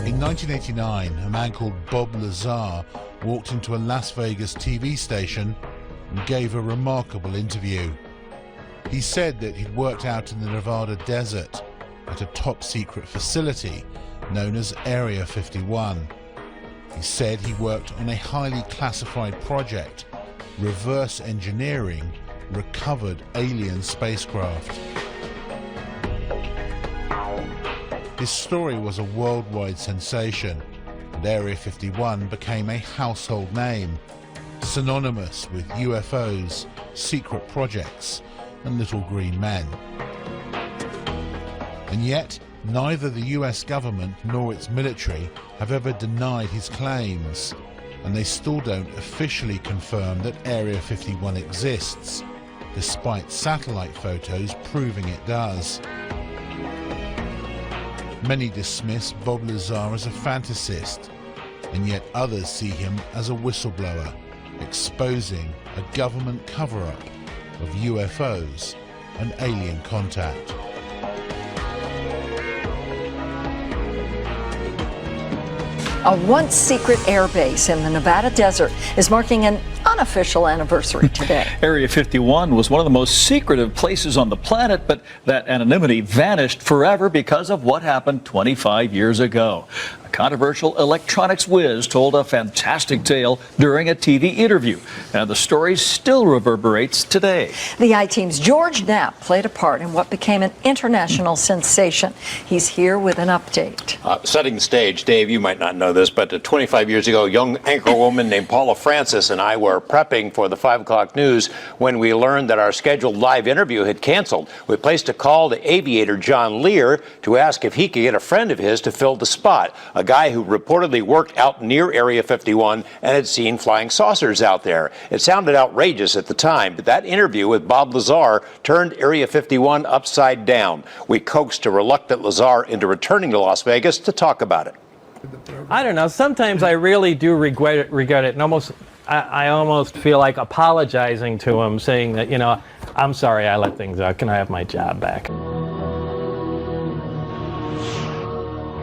In 1989, a man called Bob Lazar walked into a Las Vegas TV station and gave a remarkable interview. He said that he'd worked out in the Nevada desert at a top-secret facility known as Area 51. He said he worked on a highly classified project, reverse engineering recovered alien spacecraft. His story was a worldwide sensation, and Area 51 became a household name, synonymous with UFOs, secret projects, and little green men. And yet, neither the US government nor its military have ever denied his claims, and they still don't officially confirm that Area 51 exists, despite satellite photos proving it does. Many dismiss Bob Lazar as a fantasist, and yet others see him as a whistleblower, exposing a government cover-up of UFOs and alien contact. A once secret airbase in the Nevada desert is marking an unofficial anniversary today. Area 51 was one of the most secretive places on the planet, but that anonymity vanished forever because of what happened 25 years ago. A controversial electronics whiz told a fantastic tale during a TV interview, and the story still reverberates today. The I-Team's George Knapp played a part in what became an international sensation. He's here with an update. Setting the stage, Dave, you might not know this, but 25 years ago, a young anchorwoman named Paula Francis and I were prepping for the 5 o'clock news when we learned that our scheduled live interview had canceled. We placed a call to aviator John Lear to ask if he could get a friend of his to fill the spot, a guy who reportedly worked out near Area 51 and had seen flying saucers out there. It sounded outrageous at the time, but that interview with Bob Lazar turned Area 51 upside down. We coaxed a reluctant Lazar into returning to Las Vegas to talk about it. I don't know. Sometimes I really do regret it, and I almost feel like apologizing to him, saying that, you know, I'm sorry I let things out. Can I have my job back?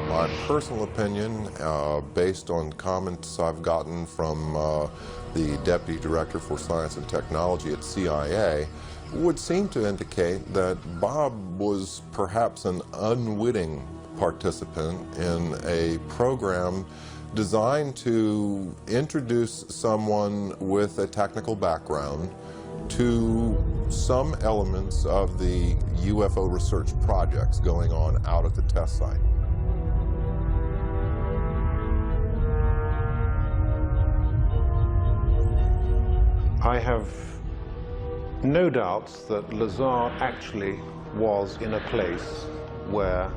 My personal opinion, based on comments I've gotten from the Deputy Director for Science and Technology at CIA, would seem to indicate that Bob was perhaps an unwitting participant in a program designed to introduce someone with a technical background to some elements of the UFO research projects going on out at the test site. I have no doubts that Lazar actually was in a place where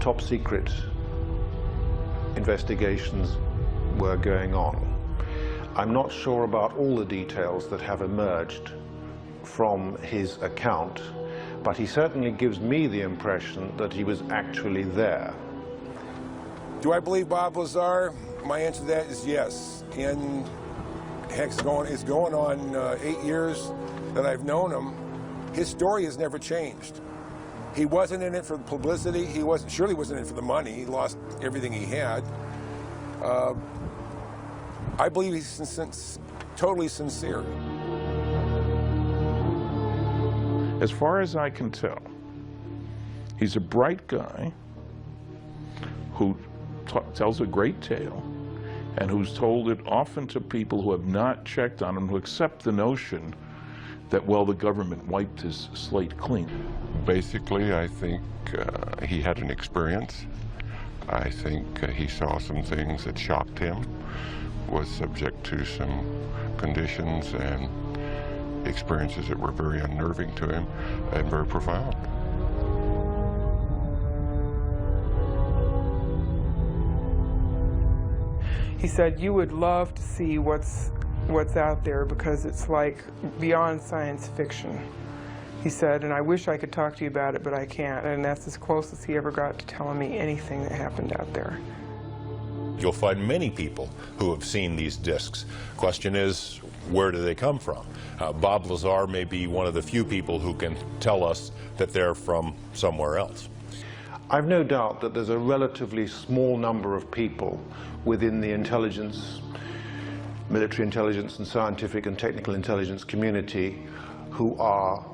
top secret investigations were going on. I'm not sure about all the details that have emerged from his account, but he certainly gives me the impression that he was actually there. Do I believe Bob Lazar? My answer to that is yes. And heck, it's going on 8 years that I've known him. His story has never changed. He wasn't in it for the publicity. He surely wasn't in it for the money. He lost everything he had. I believe he's totally sincere. As far as I can tell, he's a bright guy who tells a great tale and who's told it often to people who have not checked on him, who accept the notion that, well, the government wiped his slate clean. Basically, I think he had an experience. I think he saw some things that shocked him, was subject to some conditions and experiences that were very unnerving to him and very profound. He said, you would love to see what's out there because it's like beyond science fiction. He said, and I wish I could talk to you about it, but I can't. And that's as close as he ever got to telling me anything that happened out there. You'll find many people who have seen these discs. Question is, where do they come from? Bob Lazar may be one of the few people who can tell us that they're from somewhere else. I've no doubt that there's a relatively small number of people within the intelligence, military intelligence and scientific and technical intelligence community who are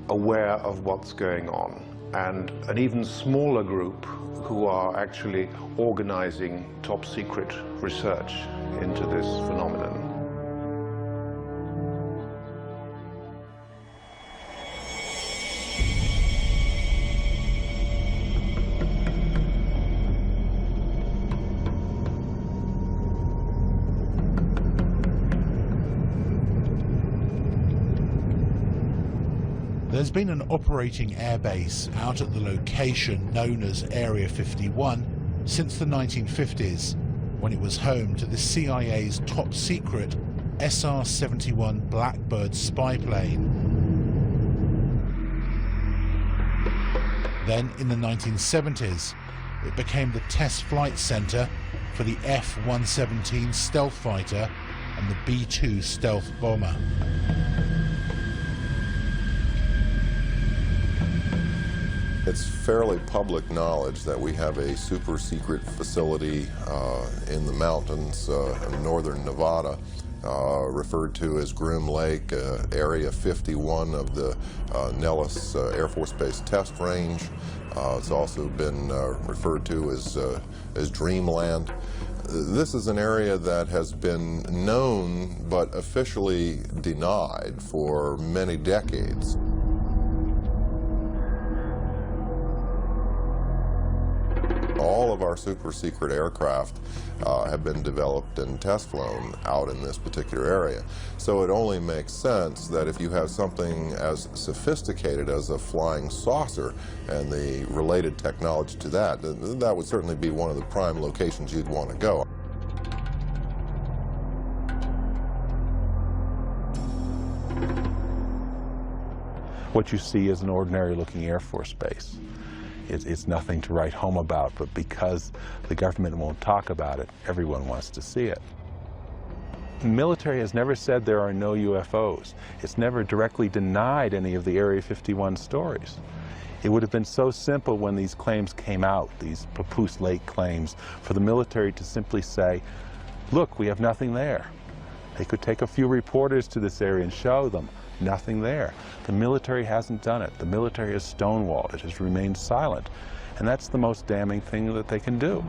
aware of what's going on, and an even smaller group who are actually organizing top secret research into this phenomenon. There's been an operating airbase out at the location known as Area 51 since the 1950s, when it was home to the CIA's top secret SR-71 Blackbird spy plane. Then in the 1970s, it became the test flight center for the F-117 stealth fighter and the B-2 stealth bomber. It's fairly public knowledge that we have a super secret facility in the mountains in northern Nevada, referred to as Groom Lake, Area 51 of the Nellis Air Force Base Test Range. It's also been referred to as Dreamland. This is an area that has been known but officially denied for many decades. All of our super secret aircraft have been developed and test flown out in this particular area. So it only makes sense that if you have something as sophisticated as a flying saucer and the related technology to that, that would certainly be one of the prime locations you'd want to go. What you see is an ordinary looking Air Force base. It's nothing to write home about, but because the government won't talk about it, everyone wants to see it. The military has never said there are no UFOs. It's never directly denied any of the Area 51 stories. It would have been so simple when these claims came out, these Papoose Lake claims, for the military to simply say, look, we have nothing there. They could take a few reporters to this area and show them. Nothing there. The military hasn't done it. The military has stonewalled. It has remained silent. And that's the most damning thing that they can do.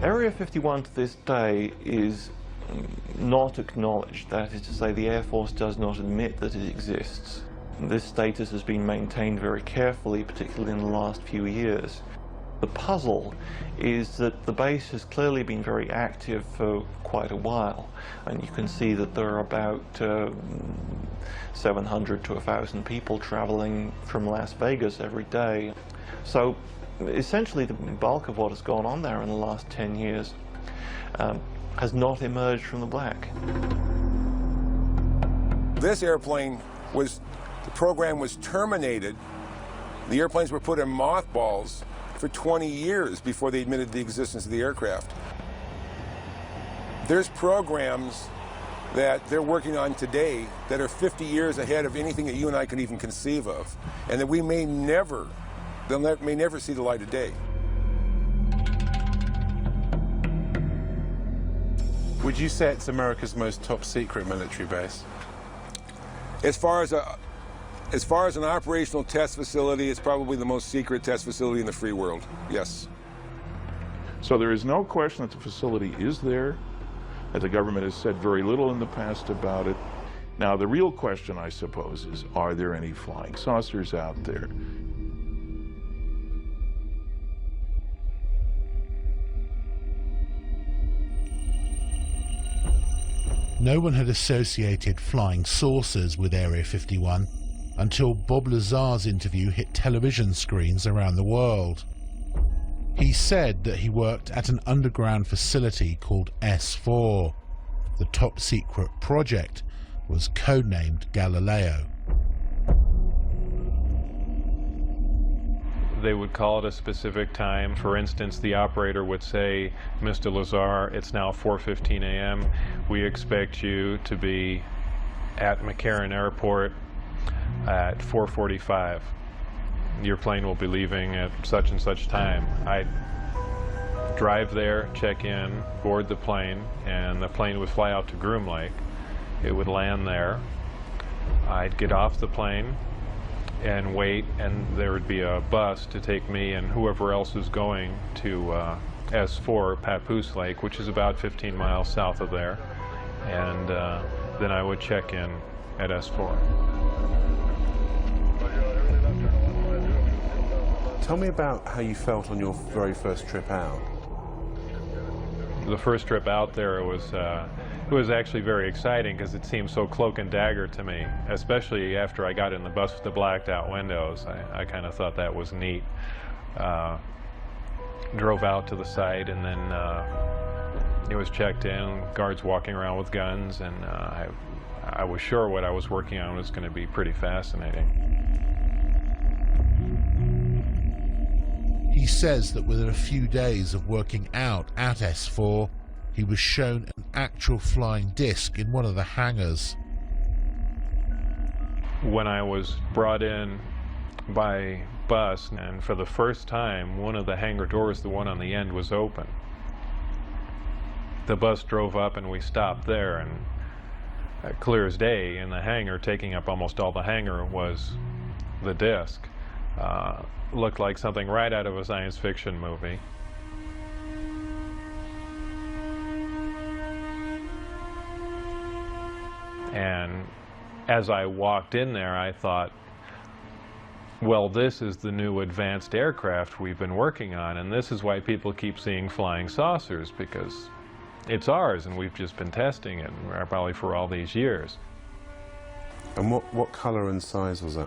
Area 51 to this day is not acknowledged. That is to say, the Air Force does not admit that it exists. This status has been maintained very carefully, particularly in the last few years. The puzzle is that the base has clearly been very active for quite a while, and you can see that there are about 700 to 1,000 people traveling from Las Vegas every day. So essentially the bulk of what has gone on there in the last 10 years has not emerged from the black. This airplane was, the program was terminated. The airplanes were put in mothballs for 20 years before they admitted the existence of the aircraft. There's programs that they're working on today that are 50 years ahead of anything that you and I can even conceive of, and that we may never, may never see the light of day. Would you say it's America's most top secret military base? As far as an operational test facility, it's probably the most secret test facility in the free world, yes. So there is no question that the facility is there, that the government has said very little in the past about it. Now, the real question, I suppose, is, are there any flying saucers out there? No one had associated flying saucers with Area 51 until Bob Lazar's interview hit television screens around the world. He said that he worked at an underground facility called S4. The top secret project was codenamed Galileo. They would call at a specific time. For instance, the operator would say, Mr. Lazar, it's now 4:15 a.m. We expect you to be at McCarran Airport at 4:45. your plane will be leaving at such and such time. I'd drive there, check in, board the plane, and the plane would fly out to Groom Lake. It would land there. I'd get off the plane and wait, and there would be a bus to take me and whoever else is going to S4, Papoose Lake, which is about 15 miles south of there. And then I would check in at S4. Tell me about how you felt on your very first trip out. The first trip out there, it was actually very exciting because it seemed so cloak and dagger to me, especially after I got in the bus with the blacked out windows. I kind of thought that was neat. Drove out to the site, and then it was checked in, guards walking around with guns, and I was sure what I was working on was going to be pretty fascinating. He says that within a few days of working out at S4, he was shown an actual flying disc in one of the hangars. When I was brought in by bus, and for the first time, one of the hangar doors, the one on the end, was open. The bus drove up and we stopped there, and clear as day in the hangar, taking up almost all the hangar, was the disc. Looked like something right out of a science fiction movie. And as I walked in there, I thought, well, this is the new advanced aircraft we've been working on, and this is why people keep seeing flying saucers, because it's ours and we've just been testing it, probably for all these years. And what color and size was it?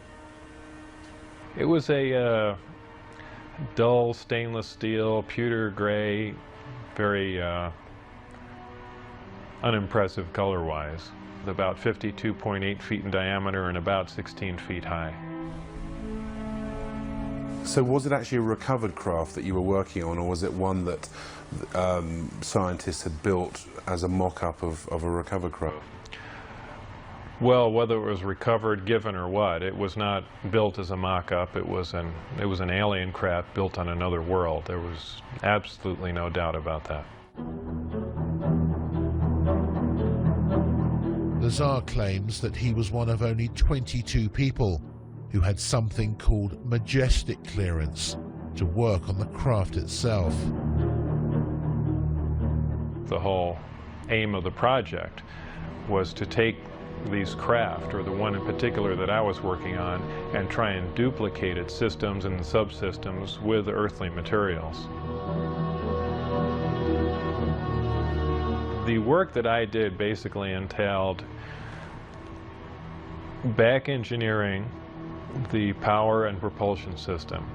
It was a dull stainless steel, pewter gray, very unimpressive color-wise. About 52.8 feet in diameter and about 16 feet high. So was it actually a recovered craft that you were working on, or was it one that scientists had built as a mock-up of a recovered craft? Well, whether it was recovered, given, or what, it was not built as a mock-up. It was an alien craft built on another world. There was absolutely no doubt about that. Lazar claims that he was one of only 22 people who had something called majestic clearance to work on the craft itself. The whole aim of the project was to take these craft, or the one in particular that I was working on, and try and duplicate its systems and subsystems with earthly materials. The work that I did basically entailed back engineering the power and propulsion system,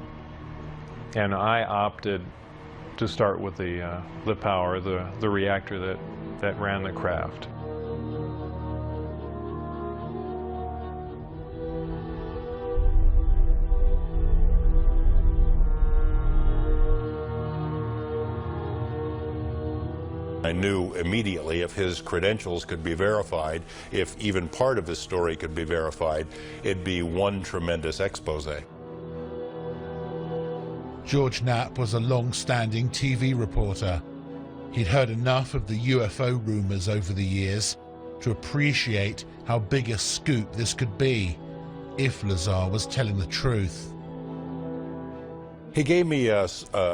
and I opted to start with the power, the reactor that ran the craft. I knew immediately if his credentials could be verified, if even part of his story could be verified, it'd be one tremendous expose. George Knapp was a long-standing TV reporter. He'd heard enough of the UFO rumors over the years to appreciate how big a scoop this could be if Lazar was telling the truth. He gave me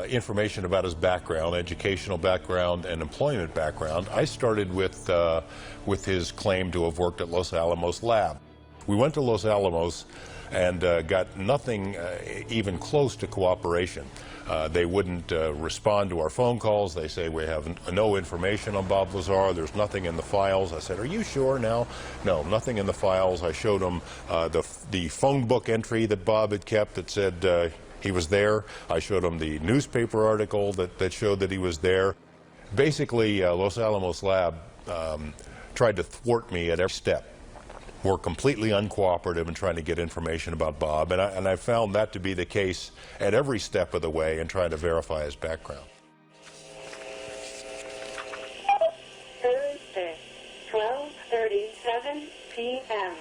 information about his background, educational background and employment background. I started with his claim to have worked at Los Alamos Lab. We went to Los Alamos and got nothing even close to cooperation. They wouldn't respond to our phone calls. They say, we have no information on Bob Lazar. There's nothing in the files. I said, are you sure now? No, nothing in the files. I showed them the phone book entry that Bob had kept that said he was there. I showed him the newspaper article that showed that he was there. Basically, Los Alamos Lab tried to thwart me at every step. Were completely uncooperative in trying to get information about Bob, and I found that to be the case at every step of the way in trying to verify his background. Thursday, 12:37 p.m.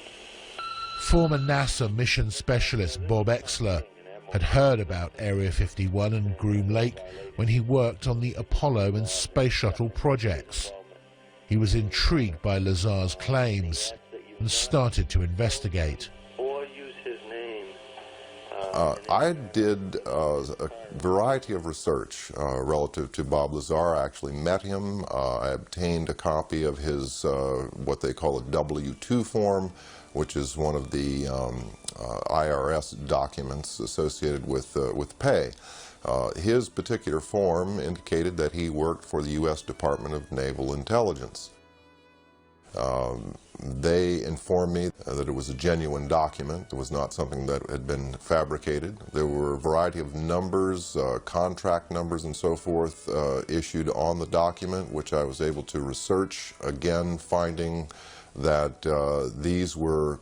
Former NASA mission specialist Bob Exler had heard about Area 51 and Groom Lake when he worked on the Apollo and Space Shuttle projects. He was intrigued by Lazar's claims and started to investigate. I did a variety of research relative to Bob Lazar. I actually met him. I obtained a copy of his what they call a W-2 form, which is one of the IRS documents associated with pay. His particular form indicated that he worked for the U.S. Department of Naval Intelligence. They informed me that it was a genuine document. It was not something that had been fabricated. There were a variety of numbers, contract numbers and so forth issued on the document, which I was able to research, again finding that these were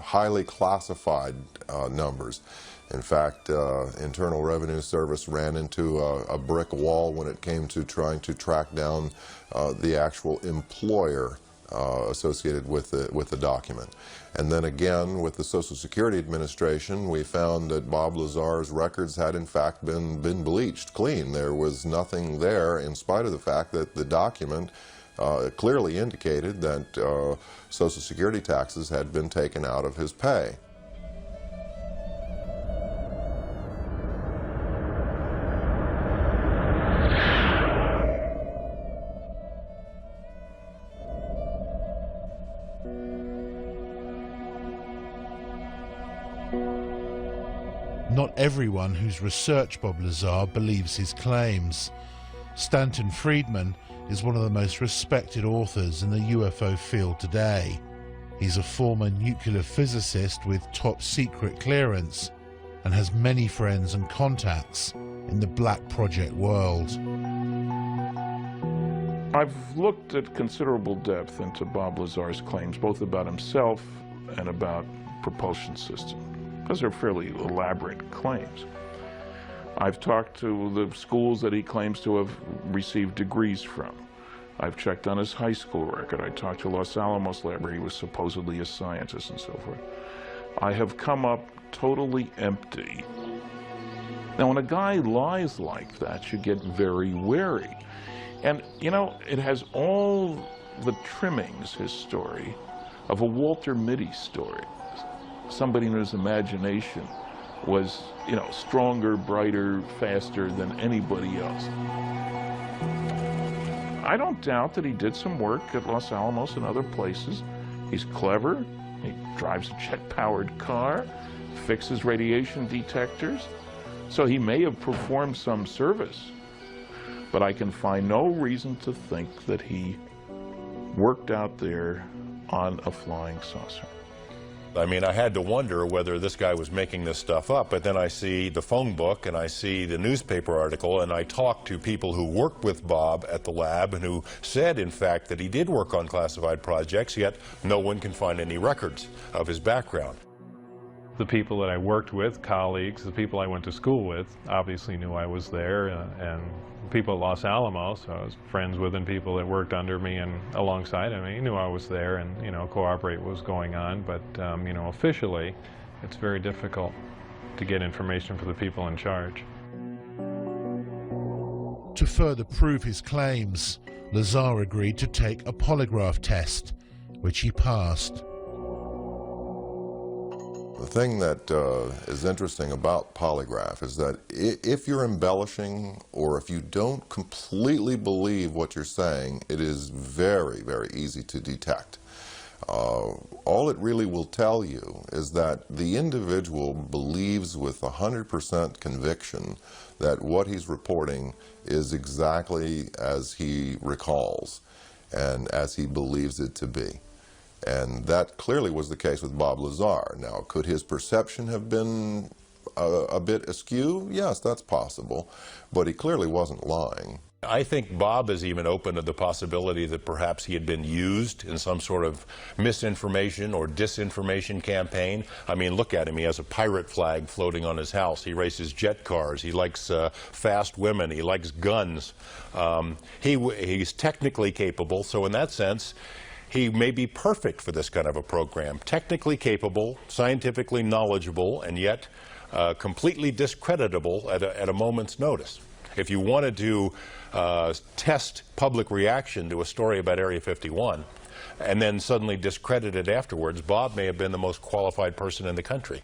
highly classified numbers. In fact, Internal Revenue Service ran into a brick wall when it came to trying to track down the actual employer associated with the document. And then again, with the Social Security Administration, we found that Bob Lazar's records had in fact been bleached clean. There was nothing there, in spite of the fact that the document clearly indicated that Social Security taxes had been taken out of his pay. Not everyone who's researched Bob Lazar believes his claims. Stanton Friedman is one of the most respected authors in the UFO field today. He's a former nuclear physicist with top secret clearance and has many friends and contacts in the Black Project world. I've looked at considerable depth into Bob Lazar's claims, both about himself and about propulsion system, because they're fairly elaborate claims. I've talked to the schools that he claims to have received degrees from. I've checked on his high school record. I talked to Los Alamos Lab where he was supposedly a scientist and so forth. I have come up totally empty. Now, when a guy lies like that, you get very wary. And, you know, it has all the trimmings, his story, of a Walter Mitty story. Somebody in whose imagination was, you know, stronger, brighter, faster than anybody else. I don't doubt that he did some work at Los Alamos and other places. He's clever. He drives a jet-powered car, fixes radiation detectors. So he may have performed some service, but I can find no reason to think that he worked out there on a flying saucer. I mean, I had to wonder whether this guy was making this stuff up, but then I see the phone book and I see the newspaper article, and I talked to people who worked with Bob at the lab and who said, in fact, that he did work on classified projects, yet no one can find any records of his background. The people that I worked with, colleagues, the people I went to school with, obviously knew I was there, and people at Los Alamos, I was friends with, and people that worked under me and alongside of me knew I was there and, you know, cooperate what was going on. But, you know, officially, it's very difficult to get information for the people in charge. To further prove his claims, Lazar agreed to take a polygraph test, which he passed. The thing that is interesting about polygraph is that if you're embellishing or if you don't completely believe what you're saying, it is very, very easy to detect. All it really will tell you is that the individual believes with 100% conviction that what he's reporting is exactly as he recalls and as he believes it to be. And that clearly was the case with Bob Lazar. Now, could his perception have been a bit askew? Yes, that's possible, but he clearly wasn't lying. I think Bob is even open to the possibility that perhaps he had been used in some sort of misinformation or disinformation campaign. I mean, look at him. He has a pirate flag floating on his house. He races jet cars. He likes fast women. He likes guns. He's technically capable, so in that sense, he may be perfect for this kind of a program. Technically capable, scientifically knowledgeable, and yet completely discreditable at a moment's notice. If you wanted to test public reaction to a story about Area 51 and then suddenly discredit it afterwards, Bob may have been the most qualified person in the country.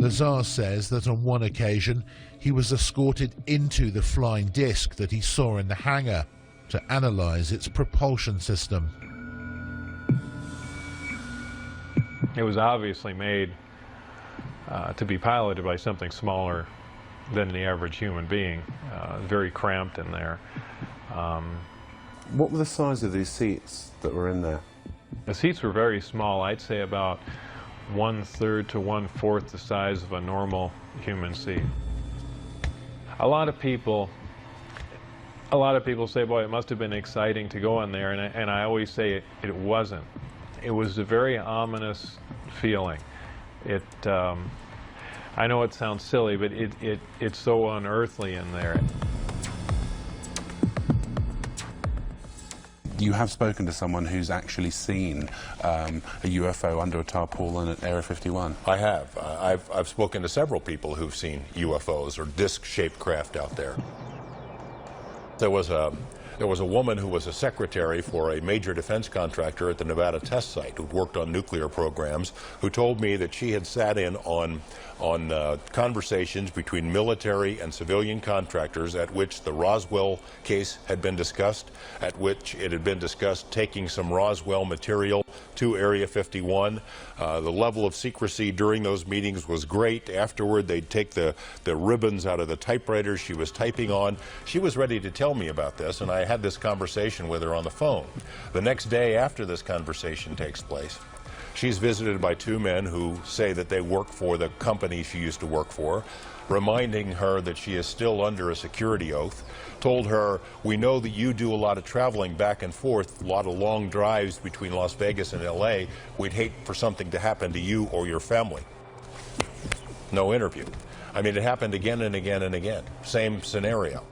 Lazar says that on one occasion he was escorted into the flying disc that he saw in the hangar to analyze its propulsion system. It was obviously made to be piloted by something smaller than the average human being, very cramped in there. What were the size of these seats that were in there? The seats were very small. I'd say about 1/3 to 1/4 the size of a normal human seat. A lot of people say, boy, it must have been exciting to go in there, and I always say it wasn't. It was a very ominous feeling. I know it sounds silly, but it's so unearthly in there. You have spoken to someone who's actually seen a UFO under a tarpaulin at Area 51. I have. I've spoken to several people who've seen UFOs or disc-shaped craft out there. There was a woman who was a secretary for a major defense contractor at the Nevada test site who'd worked on nuclear programs, who told me that she had sat in on conversations between military and civilian contractors at which the Roswell case had been discussed, at which it had been discussed taking some Roswell material to Area 51. The level of secrecy during those meetings was great. Afterward, they'd take the ribbons out of the typewriters she was typing on. She was ready to tell me about this, and I had this conversation with her on the phone. The next day after this conversation takes place, she's visited by two men who say that they work for the company she used to work for, reminding her that she is still under a security oath, told her, we know that you do a lot of traveling back and forth, a lot of long drives between Las Vegas and LA. We'd hate for something to happen to you or your family. No interview. I mean, it happened again and again and again. Same scenario.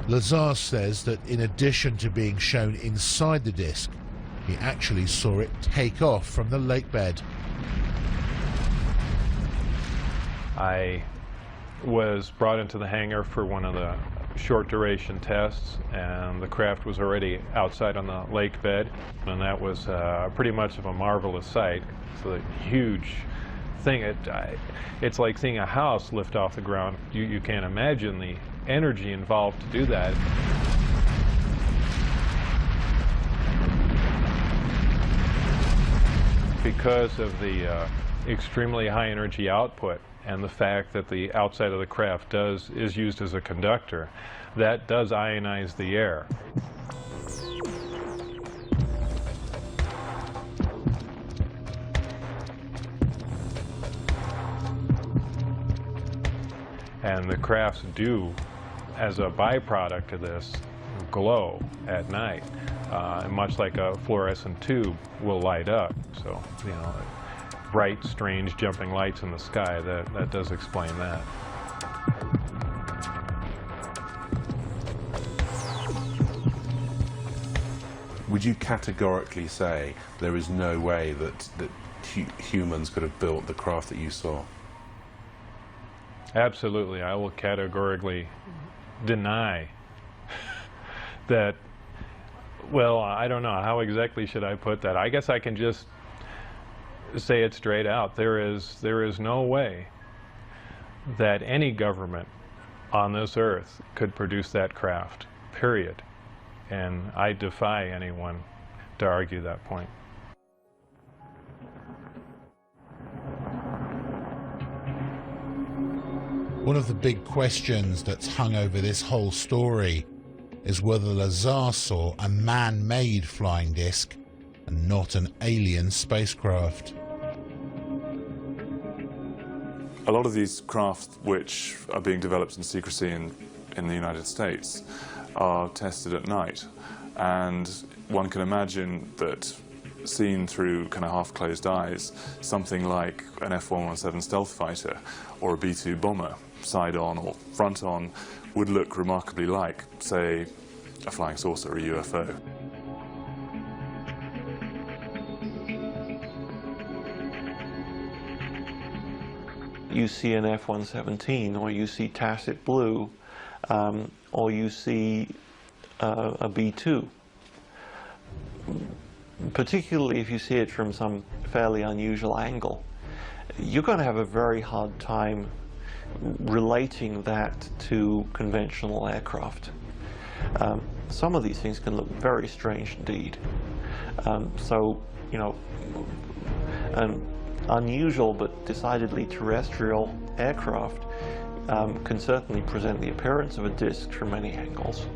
Lazar says that in addition to being shown inside the disc, he actually saw it take off from the lake bed. I was brought into the hangar for one of the short duration tests, and the craft was already outside on the lake bed, and that was pretty much of a marvelous sight. It's a huge thing. It's like seeing a house lift off the ground. You can't imagine the energy involved to do that. Because of the extremely high energy output and the fact that the outside of the craft is used as a conductor, that does ionize the air. And the crafts do, as a byproduct of this, glow at night, much like a fluorescent tube will light up. So, you know, bright, strange, jumping lights in the sky, that does explain that. Would you categorically say there is no way that humans could have built the craft that you saw? Absolutely. I will categorically deny that. Well, I don't know. How exactly should I put that? I guess I can just say it straight out. There is no way that any government on this earth could produce that craft, period. And I defy anyone to argue that point. One of the big questions that's hung over this whole story is whether Lazar saw a man-made flying disc and not an alien spacecraft. A lot of these craft which are being developed in secrecy in the United States are tested at night, and one can imagine that seen through kind of half-closed eyes, something like an F-117 stealth fighter or a B-2 bomber, side-on or front-on, would look remarkably like, say, a flying saucer or a UFO. You see an F-117, or you see tacit blue, or you see a B-2. Particularly if you see it from some fairly unusual angle, you're going to have a very hard time relating that to conventional aircraft. Some of these things can look very strange indeed. So, you know, an unusual but decidedly terrestrial aircraft can certainly present the appearance of a disk from many angles.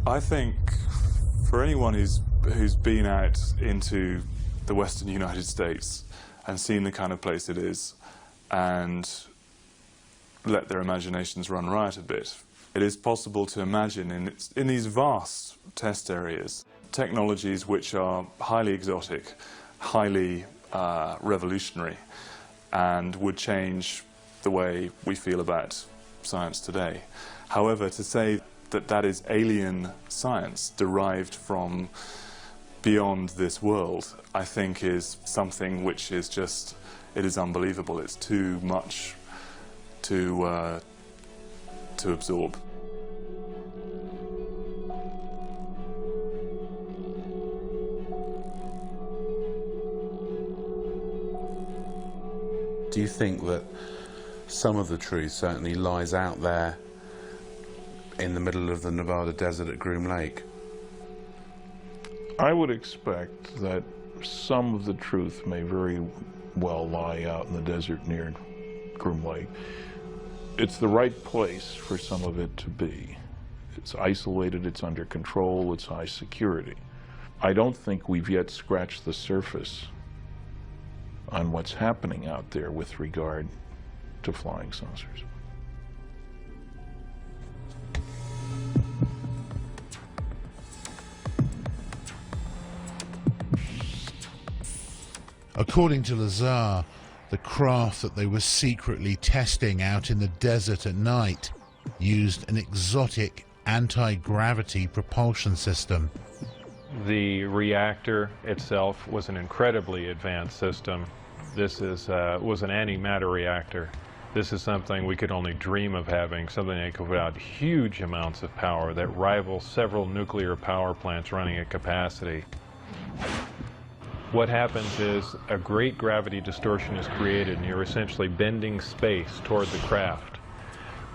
I think for anyone who's been out into the western United States and seen the kind of place it is and let their imaginations run riot a bit, it is possible to imagine in these vast test areas technologies which are highly exotic, highly revolutionary, and would change the way we feel about science today. However, to say that that is alien science derived from beyond this world, I think is something which is just, it is unbelievable. It's too much to absorb. Do you think that some of the truth certainly lies out there in the middle of the Nevada desert at Groom Lake? I would expect that some of the truth may very well lie out in the desert near Groom Lake. It's the right place for some of it to be. It's isolated, it's under control, it's high security. I don't think we've yet scratched the surface on what's happening out there with regard to flying saucers. According to Lazar, the craft that they were secretly testing out in the desert at night used an exotic anti-gravity propulsion system. The reactor itself was an incredibly advanced system. This was an antimatter reactor. This is something we could only dream of having, something that could put out huge amounts of power that rivals several nuclear power plants running at capacity. What happens is a great gravity distortion is created and you're essentially bending space toward the craft.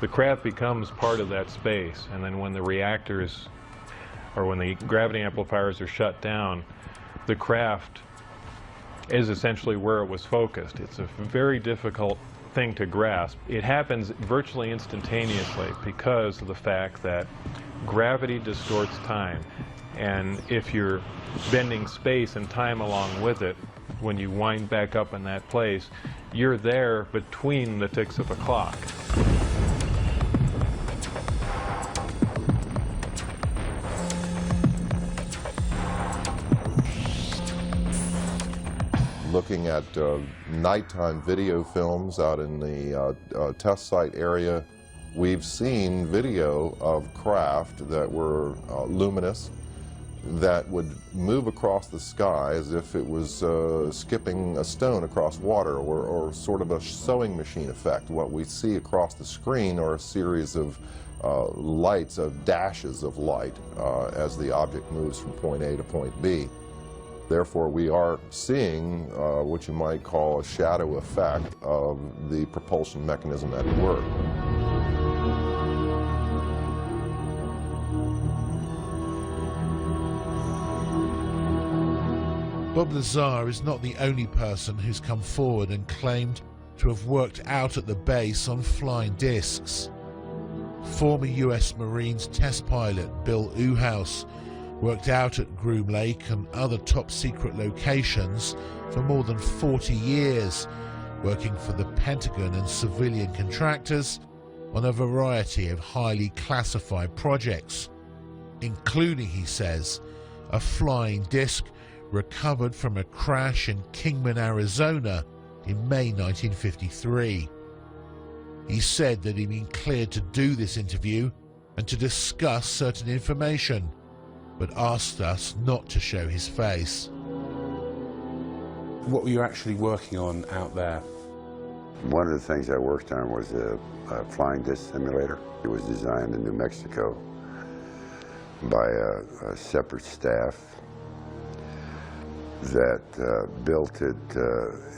The craft becomes part of that space, and then when the reactors or when the gravity amplifiers are shut down, the craft is essentially where it was focused. It's a very difficult thing to grasp. It happens virtually instantaneously because of the fact that gravity distorts time. And if you're bending space and time along with it, when you wind back up in that place, you're there between the ticks of a clock. Looking at nighttime video films out in the test site area, we've seen video of craft that were luminous, that would move across the sky as if it was skipping a stone across water, or sort of a sewing machine effect. What we see across the screen are a series of lights, of dashes of light, as the object moves from point A to point B. Therefore, we are seeing what you might call a shadow effect of the propulsion mechanism at work. Bob Lazar is not the only person who's come forward and claimed to have worked out at the base on flying discs. Former US Marines test pilot Bill Uhouse worked out at Groom Lake and other top-secret locations for more than 40 years, working for the Pentagon and civilian contractors on a variety of highly classified projects, including, he says, a flying disc recovered from a crash in Kingman, Arizona in May 1953. He said that he'd been cleared to do this interview and to discuss certain information, but asked us not to show his face. What were you actually working on out there? One of the things I worked on was a flying disc simulator. It was designed in New Mexico by a separate staff that built it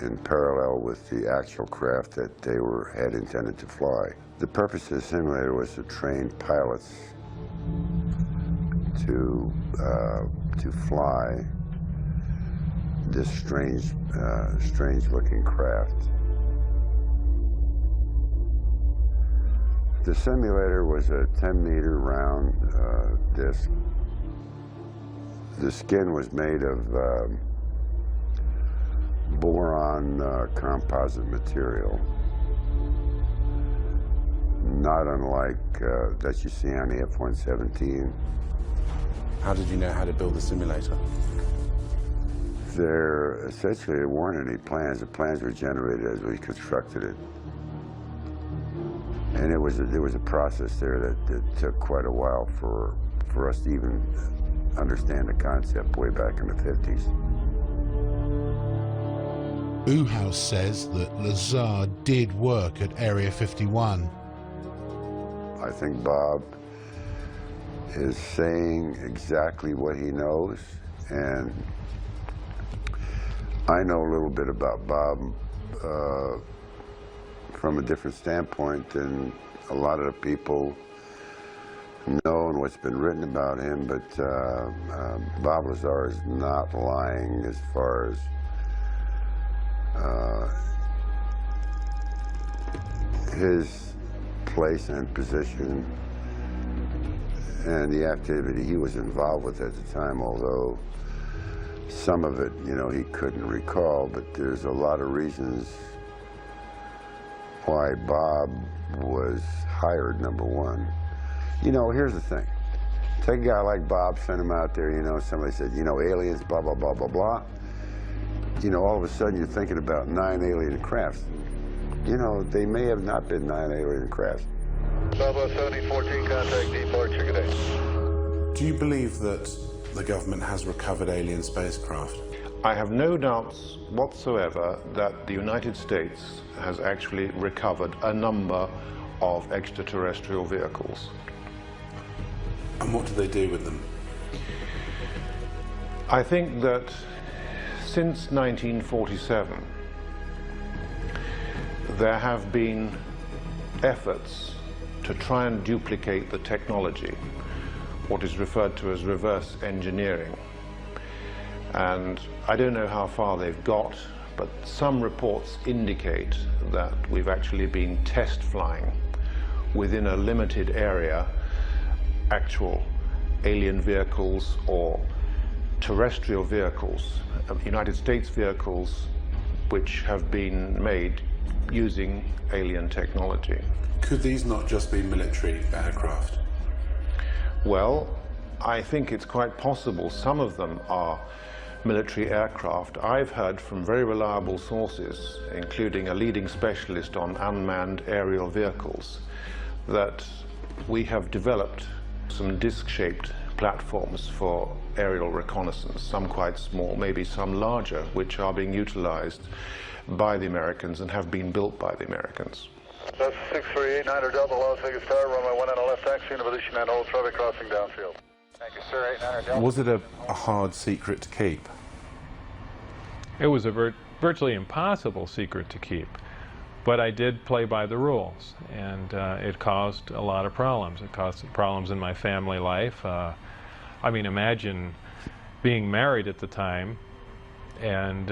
in parallel with the actual craft that they had intended to fly. The purpose of the simulator was to train pilots to fly this strange-looking craft. The simulator was a 10-meter round disc. The skin was made of boron composite material, not unlike that you see on the F-117. How did you know how to build the simulator? Essentially, there weren't any plans. The plans were generated as we constructed it. And there was a process there that took quite a while for us to even understand the concept way back in the 50s. Uhouse says that Lazar did work at Area 51. I think Bob is saying exactly what he knows, and I know a little bit about Bob from a different standpoint than a lot of the people know and what's been written about him, but Bob Lazar is not lying as far as his place and position and the activity he was involved with at the time, although some of it, you know, he couldn't recall, but there's a lot of reasons why Bob was hired, number one. You know, here's the thing. Take a guy like Bob, send him out there, you know, somebody said, you know, aliens, blah, blah, blah, blah, blah. You know, all of a sudden you're thinking about 9 alien crafts. You know, they may have not been 9 alien crafts. Southwest 7014, contact departure, good day. Do you believe that the government has recovered alien spacecraft? I have no doubts whatsoever that the United States has actually recovered a number of extraterrestrial vehicles. And what do they do with them? I think that since 1947, there have been efforts to try and duplicate the technology, what is referred to as reverse engineering. And I don't know how far they've got, but some reports indicate that we've actually been test flying within a limited area actual alien vehicles or terrestrial vehicles, United States vehicles, which have been made using alien technology. Could these not just be military aircraft? Well, I think it's quite possible some of them are military aircraft. I've heard from very reliable sources, including a leading specialist on unmanned aerial vehicles, that we have developed some disc-shaped platforms for aerial reconnaissance, some quite small, maybe some larger, which are being utilized by the Americans and have been built by the Americans. That's 638, 9er Delta, Las Vegas Tower, runway 10 left taxi into position and hold traffic crossing downfield. Thank you, sir, 89er Delta. Was it a hard secret to keep? It was a virtually impossible secret to keep. But I did play by the rules, and it caused a lot of problems. It caused problems in my family life. I mean, imagine being married at the time, and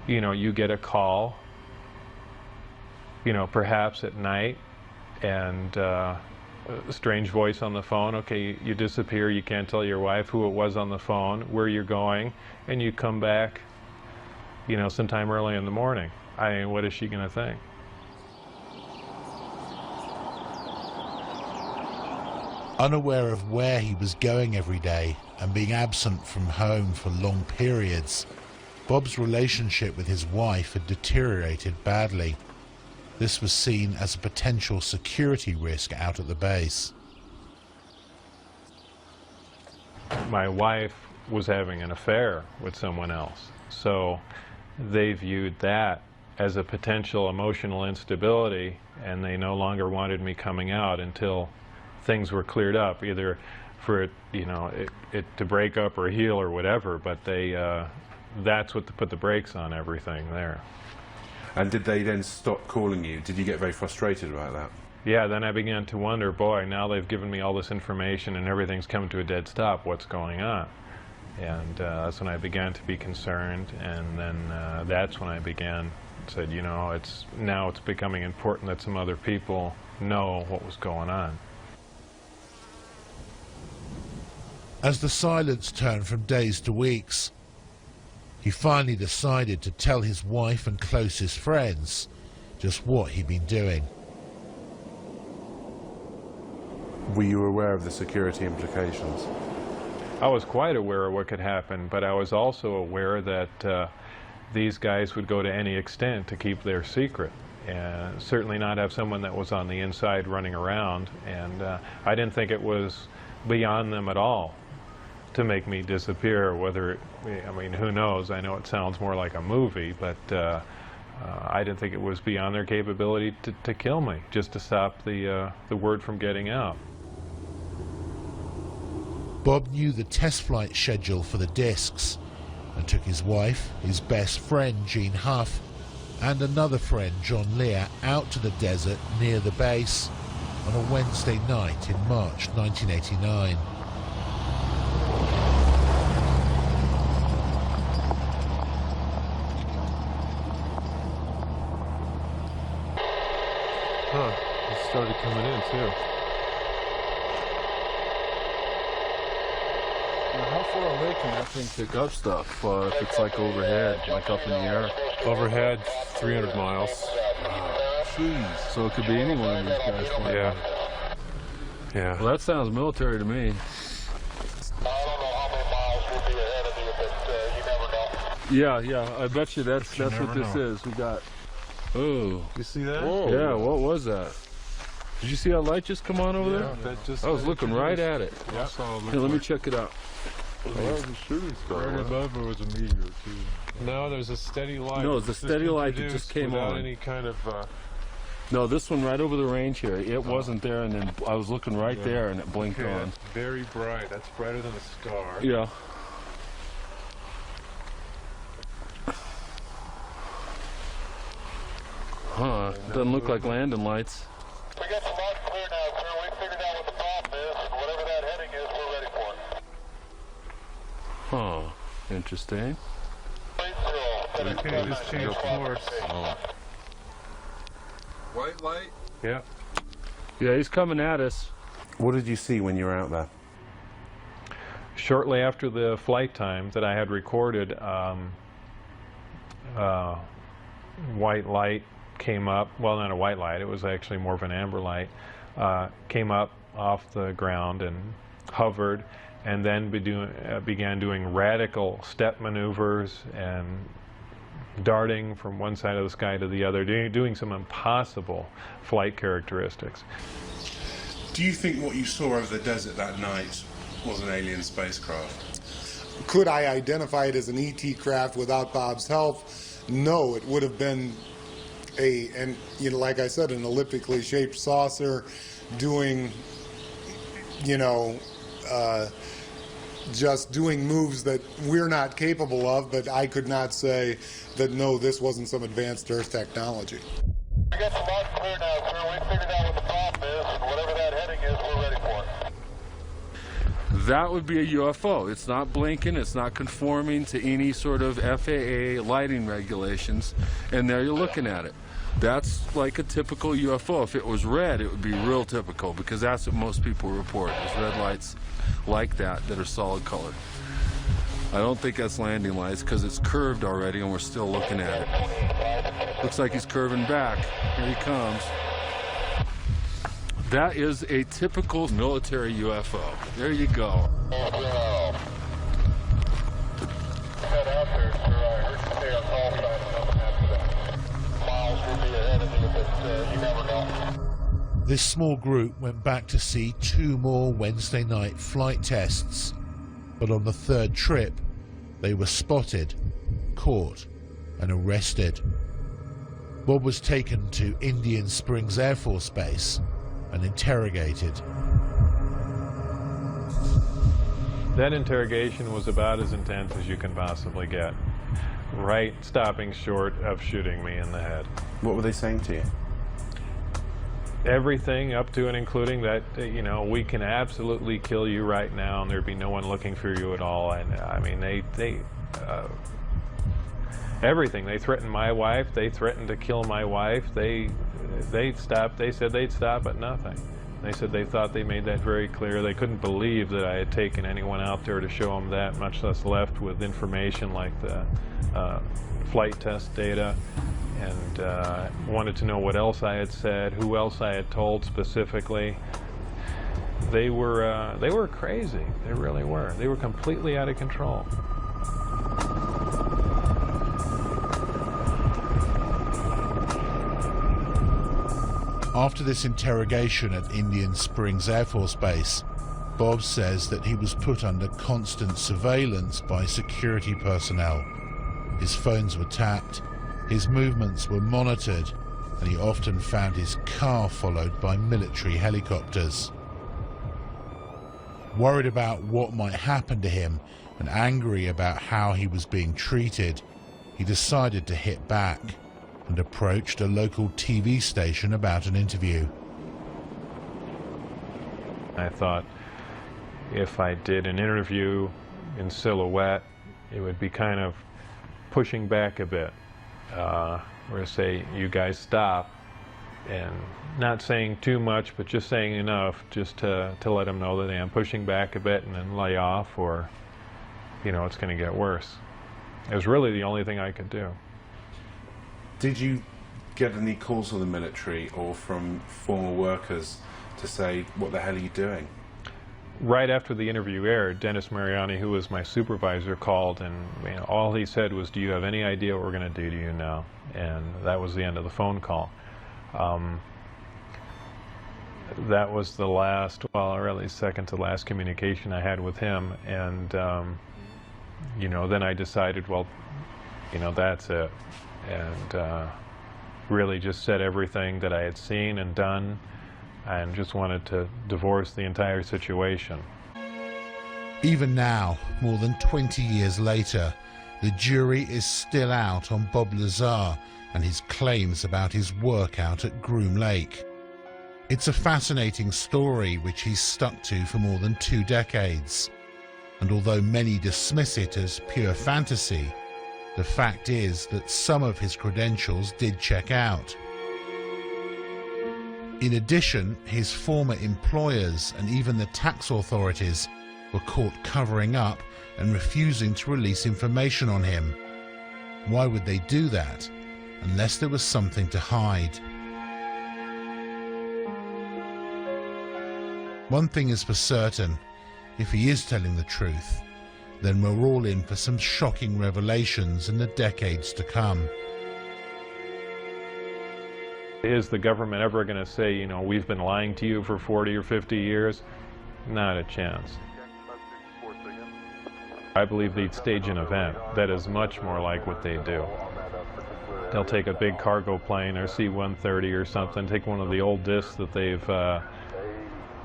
you know, you get a call, you know, perhaps at night, and a strange voice on the phone. Okay, you disappear, you can't tell your wife who it was on the phone, where you're going, and you come back, you know, sometime early in the morning. I mean, what is she going to think? Unaware of where he was going every day and being absent from home for long periods, Bob's relationship with his wife had deteriorated badly. This was seen as a potential security risk out at the base. My wife was having an affair with someone else, so they viewed that as a potential emotional instability, and they no longer wanted me coming out until things were cleared up, either for it, you know, it to break up or heal or whatever. But they, that's what put the brakes on everything there. And did they then stop calling you? Did you get very frustrated about that? Yeah, then I began to wonder, boy, now they've given me all this information and everything's come to a dead stop. What's going on? And that's when I began to be concerned, and then that's when I said, you know, now it's becoming important that some other people know what was going on. As the silence turned from days to weeks, he finally decided to tell his wife and closest friends just what he'd been doing. Were you aware of the security implications? I was quite aware of what could happen, but I was also aware that these guys would go to any extent to keep their secret, and certainly not have someone that was on the inside running around. And I didn't think it was beyond them at all to make me disappear. Whether I mean, who knows? I know it sounds more like a movie, but I didn't think it was beyond their capability to kill me, just to stop the word from getting out. Bob knew the test flight schedule for the discs and took his wife, his best friend Jean Huff, and another friend John Lear out to the desert near the base on a Wednesday night in March 1989. Huh, it started coming in too. How far away can that thing pick up stuff if it's like overhead, like up in the air? Overhead, 300 miles. Jeez. So it could be any one of these guys. Yeah. Yeah. Well, that sounds military to me. Yeah, I bet you that's what this is. We got. Oh. You see that? Whoa. Yeah, what was that? Did you see that light just come on over there? I was looking right at it. Yeah. Here, let me check it out. Well, that was a shooting star. Right above it was a meteor too. No, there's a steady light. No, it's a steady light that just came without on. Any kind of. No, this one right over the range here. It wasn't there, and then I was looking right there, and it blinked on. That's very bright. That's brighter than a star. Yeah. Huh? Doesn't look like landing lights. We got the light clear now, sir. We figured out what the problem is, and whatever that heading is, we're ready for it. Huh. Interesting. Okay, just change course. White light? Yeah. Yeah, he's coming at us. What did you see when you were out there? Shortly after the flight time that I had recorded, white light came up. Well, not a white light, it was actually more of an amber light. Came up off the ground and hovered, and then began doing radical step maneuvers and darting from one side of the sky to the other, doing some impossible flight characteristics. Do you think what you saw over the desert that night was an alien spacecraft? Could I identify it as an ET craft without Bob's help? No, it would have been like I said, an elliptically shaped saucer doing, just doing moves that we're not capable of, but I could not say that, no, this wasn't some advanced Earth technology. I got the launch clear now, sir. We figured out what the problem is, and whatever that heading is, we're ready for it. That would be a UFO. It's not blinking, it's not conforming to any sort of FAA lighting regulations, and there you're looking at it. That's like a typical UFO. If it was red, it would be real typical, because that's what most people report, is red lights like that are solid colored. I don't think that's landing lights, because it's curved already and we're still looking at it. Looks like he's curving back. Here he comes. That is a typical military UFO. There you go. This small group went back to see 2 more Wednesday night flight tests, but on the 3rd trip, they were spotted, caught, and arrested. Bob was taken to Indian Springs Air Force Base and interrogated. That interrogation was about as intense as you can possibly get, right stopping short of shooting me in the head. What were they saying to you? Everything up to and including that, you know, we can absolutely kill you right now and there'd be no one looking for you at all. And I mean, everything. They threatened my wife. They threatened to kill my wife. They said they'd stop at nothing. They said they thought they made that very clear. They couldn't believe that I had taken anyone out there to show them that, much less left with information like the flight test data, and wanted to know what else I had said, who else I had told specifically. They were crazy. They really were. They were completely out of control. After this interrogation at Indian Springs Air Force Base, Bob says that he was put under constant surveillance by security personnel. His phones were tapped, his movements were monitored, and he often found his car followed by military helicopters. Worried about what might happen to him and angry about how he was being treated, he decided to hit back and approached a local TV station about an interview. I thought if I did an interview in silhouette, it would be kind of pushing back a bit. Or say, you guys stop, and not saying too much, but just saying enough just to let them know that I'm pushing back a bit and then lay off, or, you know, it's going to get worse. It was really the only thing I could do. Did you get any calls from the military or from former workers to say, what the hell are you doing? Right after the interview aired, Dennis Mariani, who was my supervisor, called, and all he said was, do you have any idea what we're going to do to you now? And that was the end of the phone call. That was the last, well, really second to last communication I had with him. And, you know, then I decided, well, you know, that's it. And really just said everything that I had seen and done, and just wanted to divorce the entire situation. Even now, more than 20 years later, the jury is still out on Bob Lazar and his claims about his work out at Groom Lake. It's a fascinating story which he's stuck to for more than 2 decades. And although many dismiss it as pure fantasy, the fact is that some of his credentials did check out. In addition, his former employers and even the tax authorities were caught covering up and refusing to release information on him. Why would they do that unless there was something to hide? One thing is for certain, if he is telling the truth, then we're all in for some shocking revelations in the decades to come. Is the government ever going to say, you know, we've been lying to you for 40 or 50 years? Not a chance. I believe they'd stage an event that is much more like what they do. They'll take a big cargo plane or C-130 or something, take one of the old discs that they've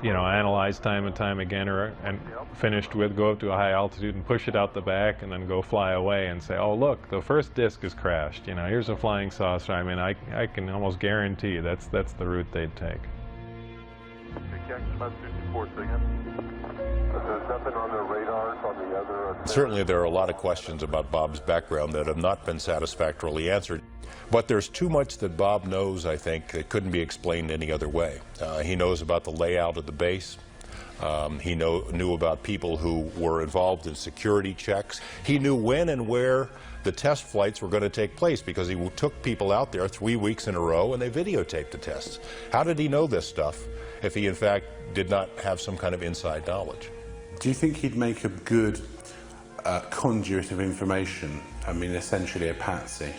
you know, analyzed time and time again, and finished with go up to a high altitude and push it out the back and then go fly away and say, oh look, the first disc has crashed, you know, here's a flying saucer. I mean, I can almost guarantee that's the route they'd take. About 54 seconds. There's nothing on their radars on the other. Certainly there are a lot of questions about Bob's background that have not been satisfactorily answered. But there's too much that Bob knows, I think, that couldn't be explained any other way. He knows about the layout of the base. He knew about people who were involved in security checks. He knew when and where the test flights were going to take place because he took people out there 3 weeks in a row and they videotaped the tests. How did he know this stuff if he, in fact, did not have some kind of inside knowledge? Do you think he'd make a good conduit of information? I mean, essentially a patsy.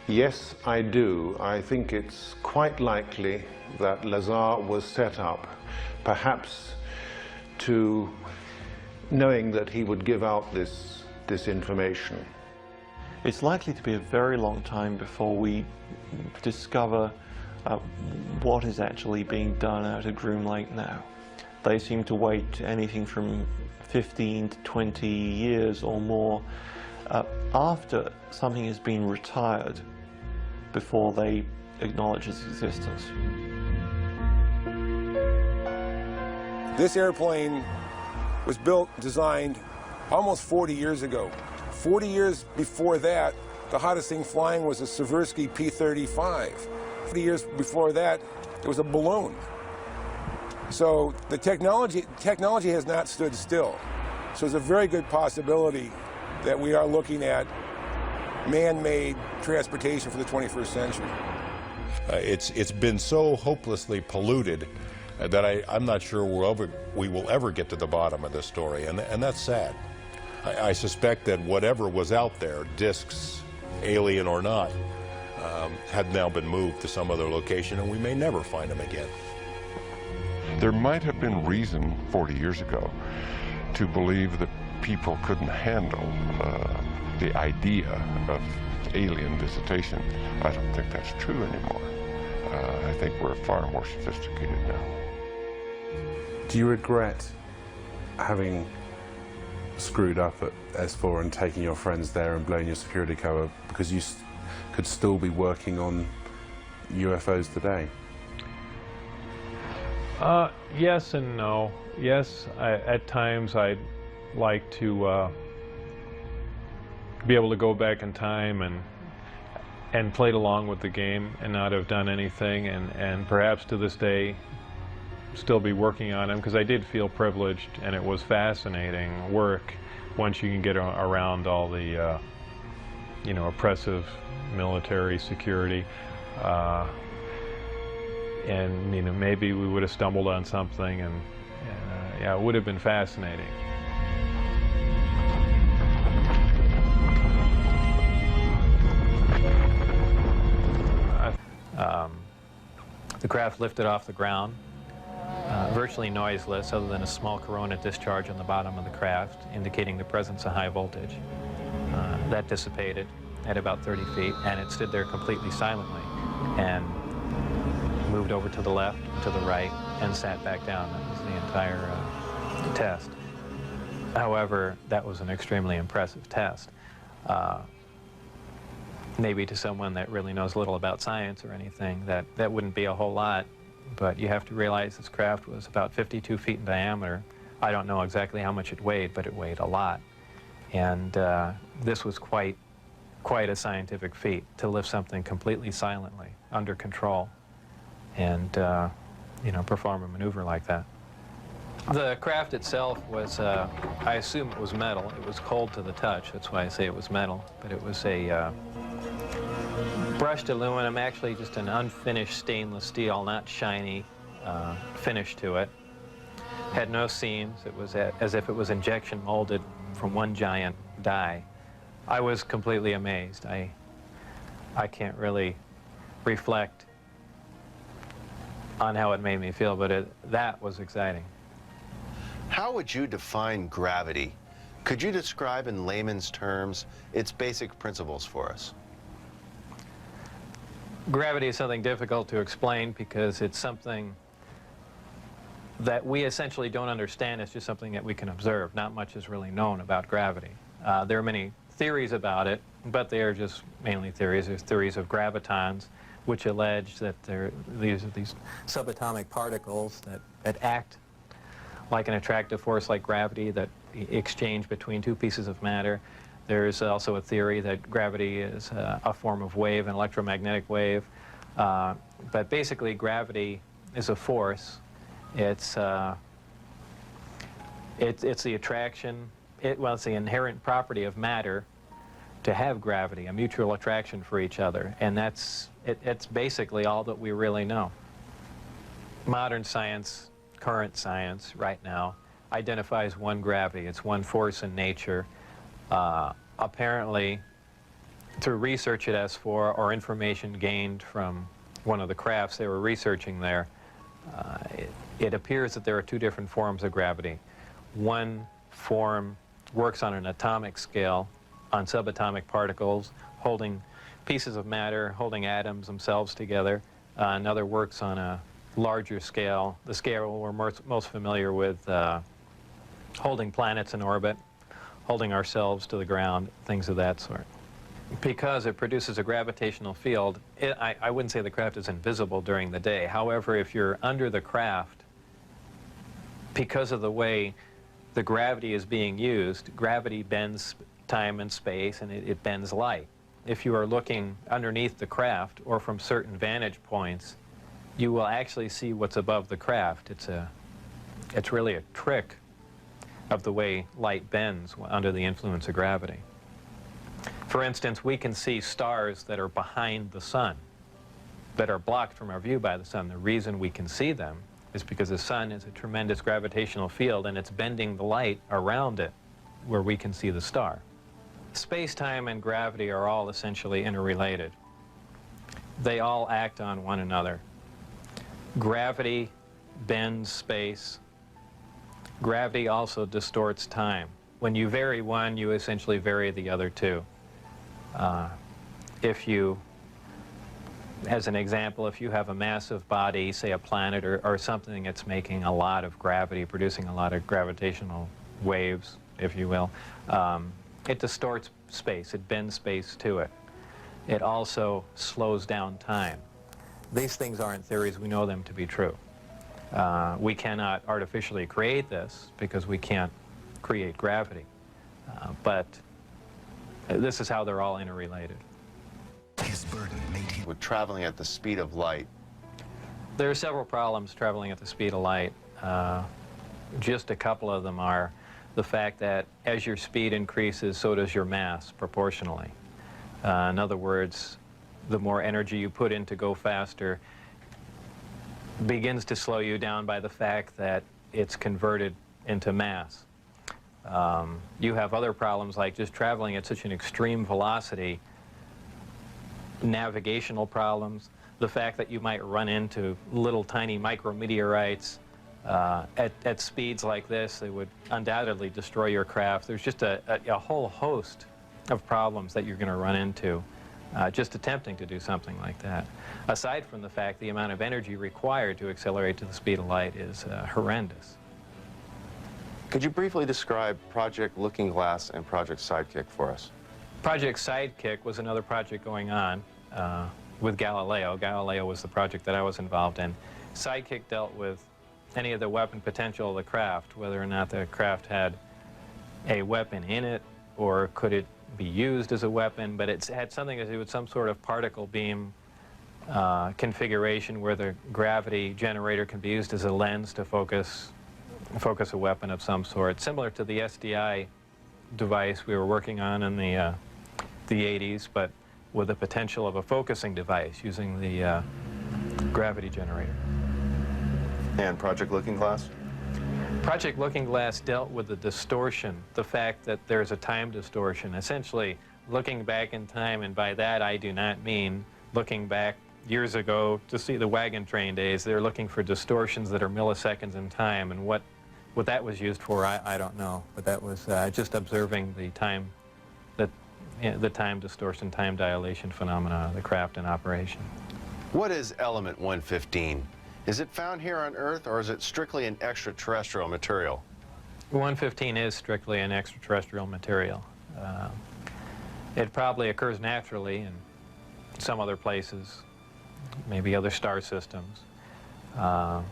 Yes, I do. I think it's quite likely that Lazar was set up, perhaps to knowing that he would give out this information. It's likely to be a very long time before we discover what is actually being done out at Groom Lake now. They seem to wait anything from 15 to 20 years or more after something has been retired before they acknowledge its existence. This airplane was built, designed almost 40 years ago. 40 years before that, the hottest thing flying was a Seversky P-35. 40 years before that, it was a balloon. So the technology has not stood still. So there's a very good possibility that we are looking at man-made transportation for the 21st century. It's been so hopelessly polluted that I'm not sure we will ever get to the bottom of this story, and that's sad. I suspect that whatever was out there, discs, alien or not, had now been moved to some other location, and we may never find them again. There might have been reason 40 years ago to believe that people couldn't handle the idea of alien visitation. I don't think that's true anymore. I think we're far more sophisticated now. Do you regret having screwed up at S4 and taking your friends there and blowing your security cover because you could still be working on UFOs today? Yes and no. Yes, at times I'd like to be able to go back in time and played along with the game and not have done anything, and perhaps to this day still be working on them, because I did feel privileged and it was fascinating work once you can get around all the you know, oppressive military security. And you know, maybe we would have stumbled on something, and yeah, it would have been fascinating. The craft lifted off the ground, virtually noiseless, other than a small corona discharge on the bottom of the craft, indicating the presence of high voltage. That dissipated at about 30 feet, and it stood there completely silently, and moved over to the left, to the right, and sat back down. That was the entire test. However, that was an extremely impressive test. Maybe to someone that really knows little about science or anything, that wouldn't be a whole lot, but you have to realize this craft was about 52 feet in diameter. I don't know exactly how much it weighed, but it weighed a lot. And this was quite a scientific feat, to lift something completely silently, under control, and you know, perform a maneuver like that. The craft itself was, I assume it was metal. It was cold to the touch, that's why I say it was metal, but it was a brushed aluminum, actually just an unfinished stainless steel, not shiny finish to it. Had no seams. It was as if it was injection molded from one giant die. I was completely amazed. I can't really reflect on how it made me feel, but that was exciting. How would you define gravity? Could you describe in layman's terms its basic principles for us? Gravity is something difficult to explain because it's something that we essentially don't understand. It's just something that we can observe. Not much is really known about gravity. There are many theories about it, but they are just mainly theories. There's theories of gravitons, which allege that these subatomic particles that act like an attractive force like gravity that exchange between two pieces of matter. There's also a theory that gravity is a form of wave, an electromagnetic wave. But basically, gravity is a force. It's the attraction, it's the inherent property of matter to have gravity, a mutual attraction for each other. And it's basically all that we really know. Modern science, current science right now, identifies one gravity. It's one force in nature. Apparently, through research at S4 or information gained from one of the crafts they were researching there, it appears that there are two different forms of gravity. One form works on an atomic scale, on subatomic particles, holding pieces of matter, holding atoms themselves together. Another works on a larger scale, the scale we're most familiar with, holding planets in orbit, holding ourselves to the ground, things of that sort. Because it produces a gravitational field, I wouldn't say the craft is invisible during the day. However, if you're under the craft, because of the way the gravity is being used, gravity bends time and space, and it bends light. If you are looking underneath the craft or from certain vantage points, you will actually see what's above the craft. It's really a trick of the way light bends under the influence of gravity. For instance, we can see stars that are behind the sun, that are blocked from our view by the sun. The reason we can see them is because the sun is a tremendous gravitational field and it's bending the light around it where we can see the star. Space-time and gravity are all essentially interrelated. They all act on one another. Gravity bends space. Gravity also distorts time. When you vary one, you essentially vary the other two. If you, as an example, if you have a massive body, say a planet or something that's making a lot of gravity, producing a lot of gravitational waves, if you will, it distorts space. It bends space to it. It also slows down time. These things aren't theories. We know them to be true. We cannot artificially create this because we can't create gravity. But this is how they're all interrelated. His burden made him with traveling at the speed of light. There are several problems traveling at the speed of light. Just a couple of them are the fact that as your speed increases, so does your mass proportionally. In other words, the more energy you put in to go faster begins to slow you down by the fact that it's converted into mass. You have other problems like just traveling at such an extreme velocity, navigational problems, the fact that you might run into little tiny micrometeorites at speeds like this. They would undoubtedly destroy your craft. There's just a whole host of problems that you're going to run into just attempting to do something like that. Aside from the fact the amount of energy required to accelerate to the speed of light is horrendous. Could you briefly describe Project Looking Glass and Project Sidekick for us? Project Sidekick was another project going on with Galileo. Galileo was the project that I was involved in. Sidekick dealt with any of the weapon potential of the craft, whether or not the craft had a weapon in it or could it be used as a weapon, but it had something to do with some sort of particle beam configuration where the gravity generator can be used as a lens to focus a weapon of some sort, similar to the SDI device we were working on in the 80s, but with the potential of a focusing device using the gravity generator. And Project Looking Glass? Project Looking Glass dealt with the distortion, the fact that there's a time distortion, essentially looking back in time, and by that I do not mean looking back years ago to see the wagon train days. They're looking for distortions that are milliseconds in time, and what that was used for, I don't know, but that was just observing the time, the time distortion, time dilation phenomena of the craft in operation. What is Element 115? Is it found here on Earth, or is it strictly an extraterrestrial material? 115 is strictly an extraterrestrial material. It probably occurs naturally in some other places, maybe other star systems. You know,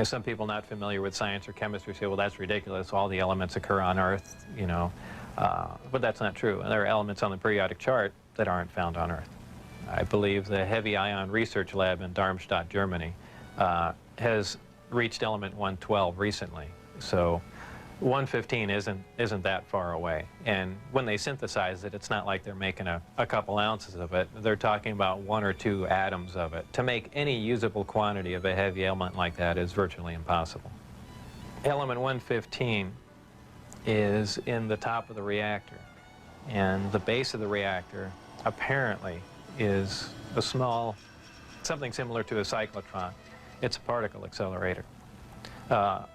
some people not familiar with science or chemistry say, well, that's ridiculous. All the elements occur on Earth, you know. But that's not true. And there are elements on the periodic chart that aren't found on Earth. I believe the Heavy Ion Research Lab in Darmstadt, Germany, has reached element 112 recently. So 115 isn't that far away. And when they synthesize it, it's not like they're making a couple ounces of it. They're talking about 1 or 2 atoms of it. To make any usable quantity of a heavy element like that is virtually impossible. Element 115 is in the top of the reactor. And the base of the reactor apparently is a small, something similar to a cyclotron. It's a particle accelerator. A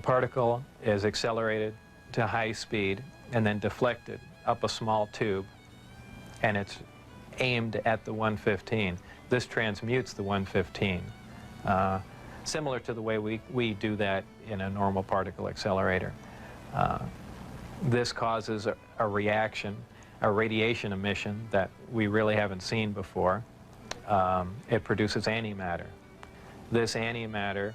particle is accelerated to high speed and then deflected up a small tube, and it's aimed at the 115. This transmutes the 115, similar to the way we do that in a normal particle accelerator. This causes a reaction, a radiation emission that we really haven't seen before. It produces antimatter. This antimatter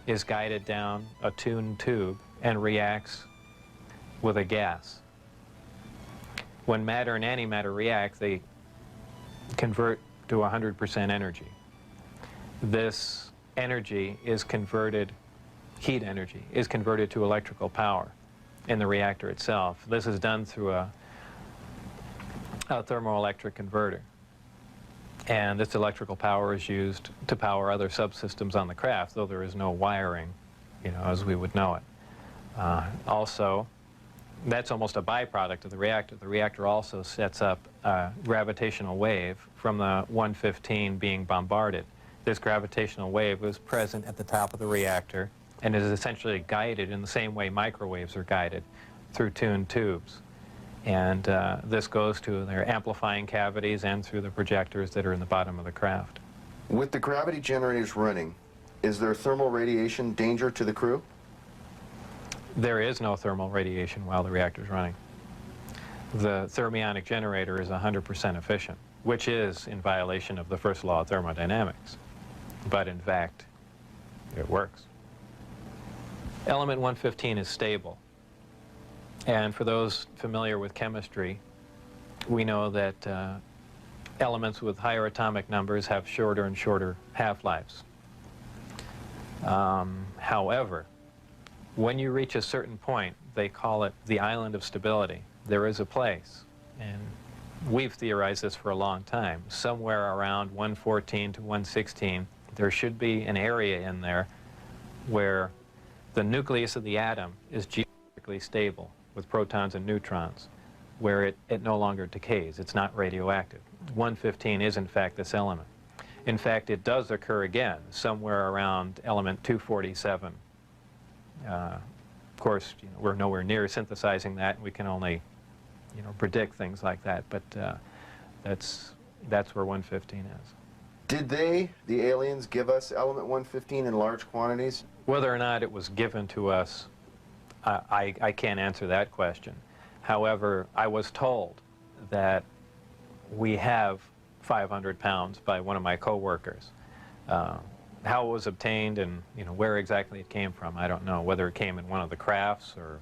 is guided down a tuned tube and reacts with a gas. When matter and antimatter react, they convert to 100% energy. This energy is converted, heat energy, is converted to electrical power in the reactor itself. This is done through a thermoelectric converter. And this electrical power is used to power other subsystems on the craft, though there is no wiring, you know, as we would know it. Also, that's almost a byproduct of the reactor. The reactor also sets up a gravitational wave from the 115 being bombarded. This gravitational wave was present at the top of the reactor and is essentially guided in the same way microwaves are guided, through tuned tubes. And this goes to their amplifying cavities and through the projectors that are in the bottom of the craft. With the gravity generators running, is there thermal radiation danger to the crew? There is no thermal radiation while the reactor is running. The thermionic generator is 100% efficient, which is in violation of the first law of thermodynamics. But in fact, it works. Element 115 is stable. And for those familiar with chemistry, we know that elements with higher atomic numbers have shorter and shorter half-lives. However, when you reach a certain point, they call it the island of stability. There is a place, and we've theorized this for a long time. Somewhere around 114 to 116, there should be an area in there where the nucleus of the atom is geometrically stable, with protons and neutrons, where it no longer decays. It's not radioactive. 115 is, in fact, this element. In fact, it does occur again somewhere around element 247. Of course, you know, we're nowhere near synthesizing that. We can only, you know, predict things like that. But that's where 115 is. Did they, the aliens, give us element 115 in large quantities? Whether or not it was given to us, I can't answer that question. However, I was told that we have 500 pounds by one of my co-workers. How it was obtained and, you know, where exactly it came from, I don't know. Whether it came in one of the crafts or,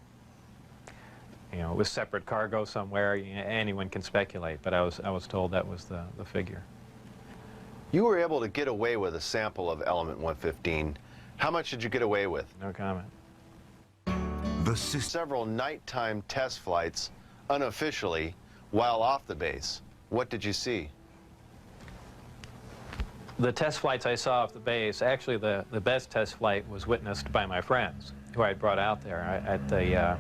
you know, it was separate cargo somewhere. Anyone can speculate, but I was told that was the figure. You were able to get away with a sample of element 115. How much did you get away with? No comment. Several nighttime test flights, unofficially, while off the base. What did you see? The test flights I saw off the base, actually the best test flight was witnessed by my friends who I had brought out there. At the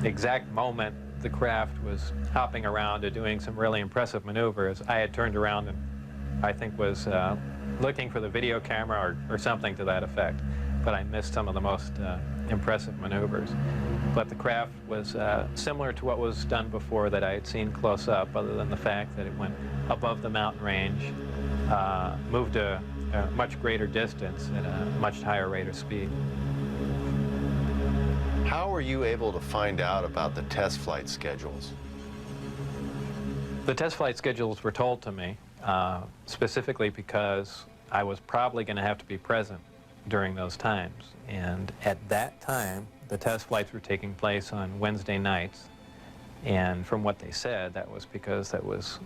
exact moment the craft was hopping around and doing some really impressive maneuvers, I had turned around and I think was looking for the video camera or something to that effect. But I missed some of the most impressive maneuvers. But the craft was similar to what was done before that I had seen close up, other than the fact that it went above the mountain range, moved a a much greater distance at a much higher rate of speed. How were you able to find out about the test flight schedules? The test flight schedules were told to me specifically because I was probably going to have to be present during those times. And at that time, the test flights were taking place on Wednesday nights. And from what they said, that was because that was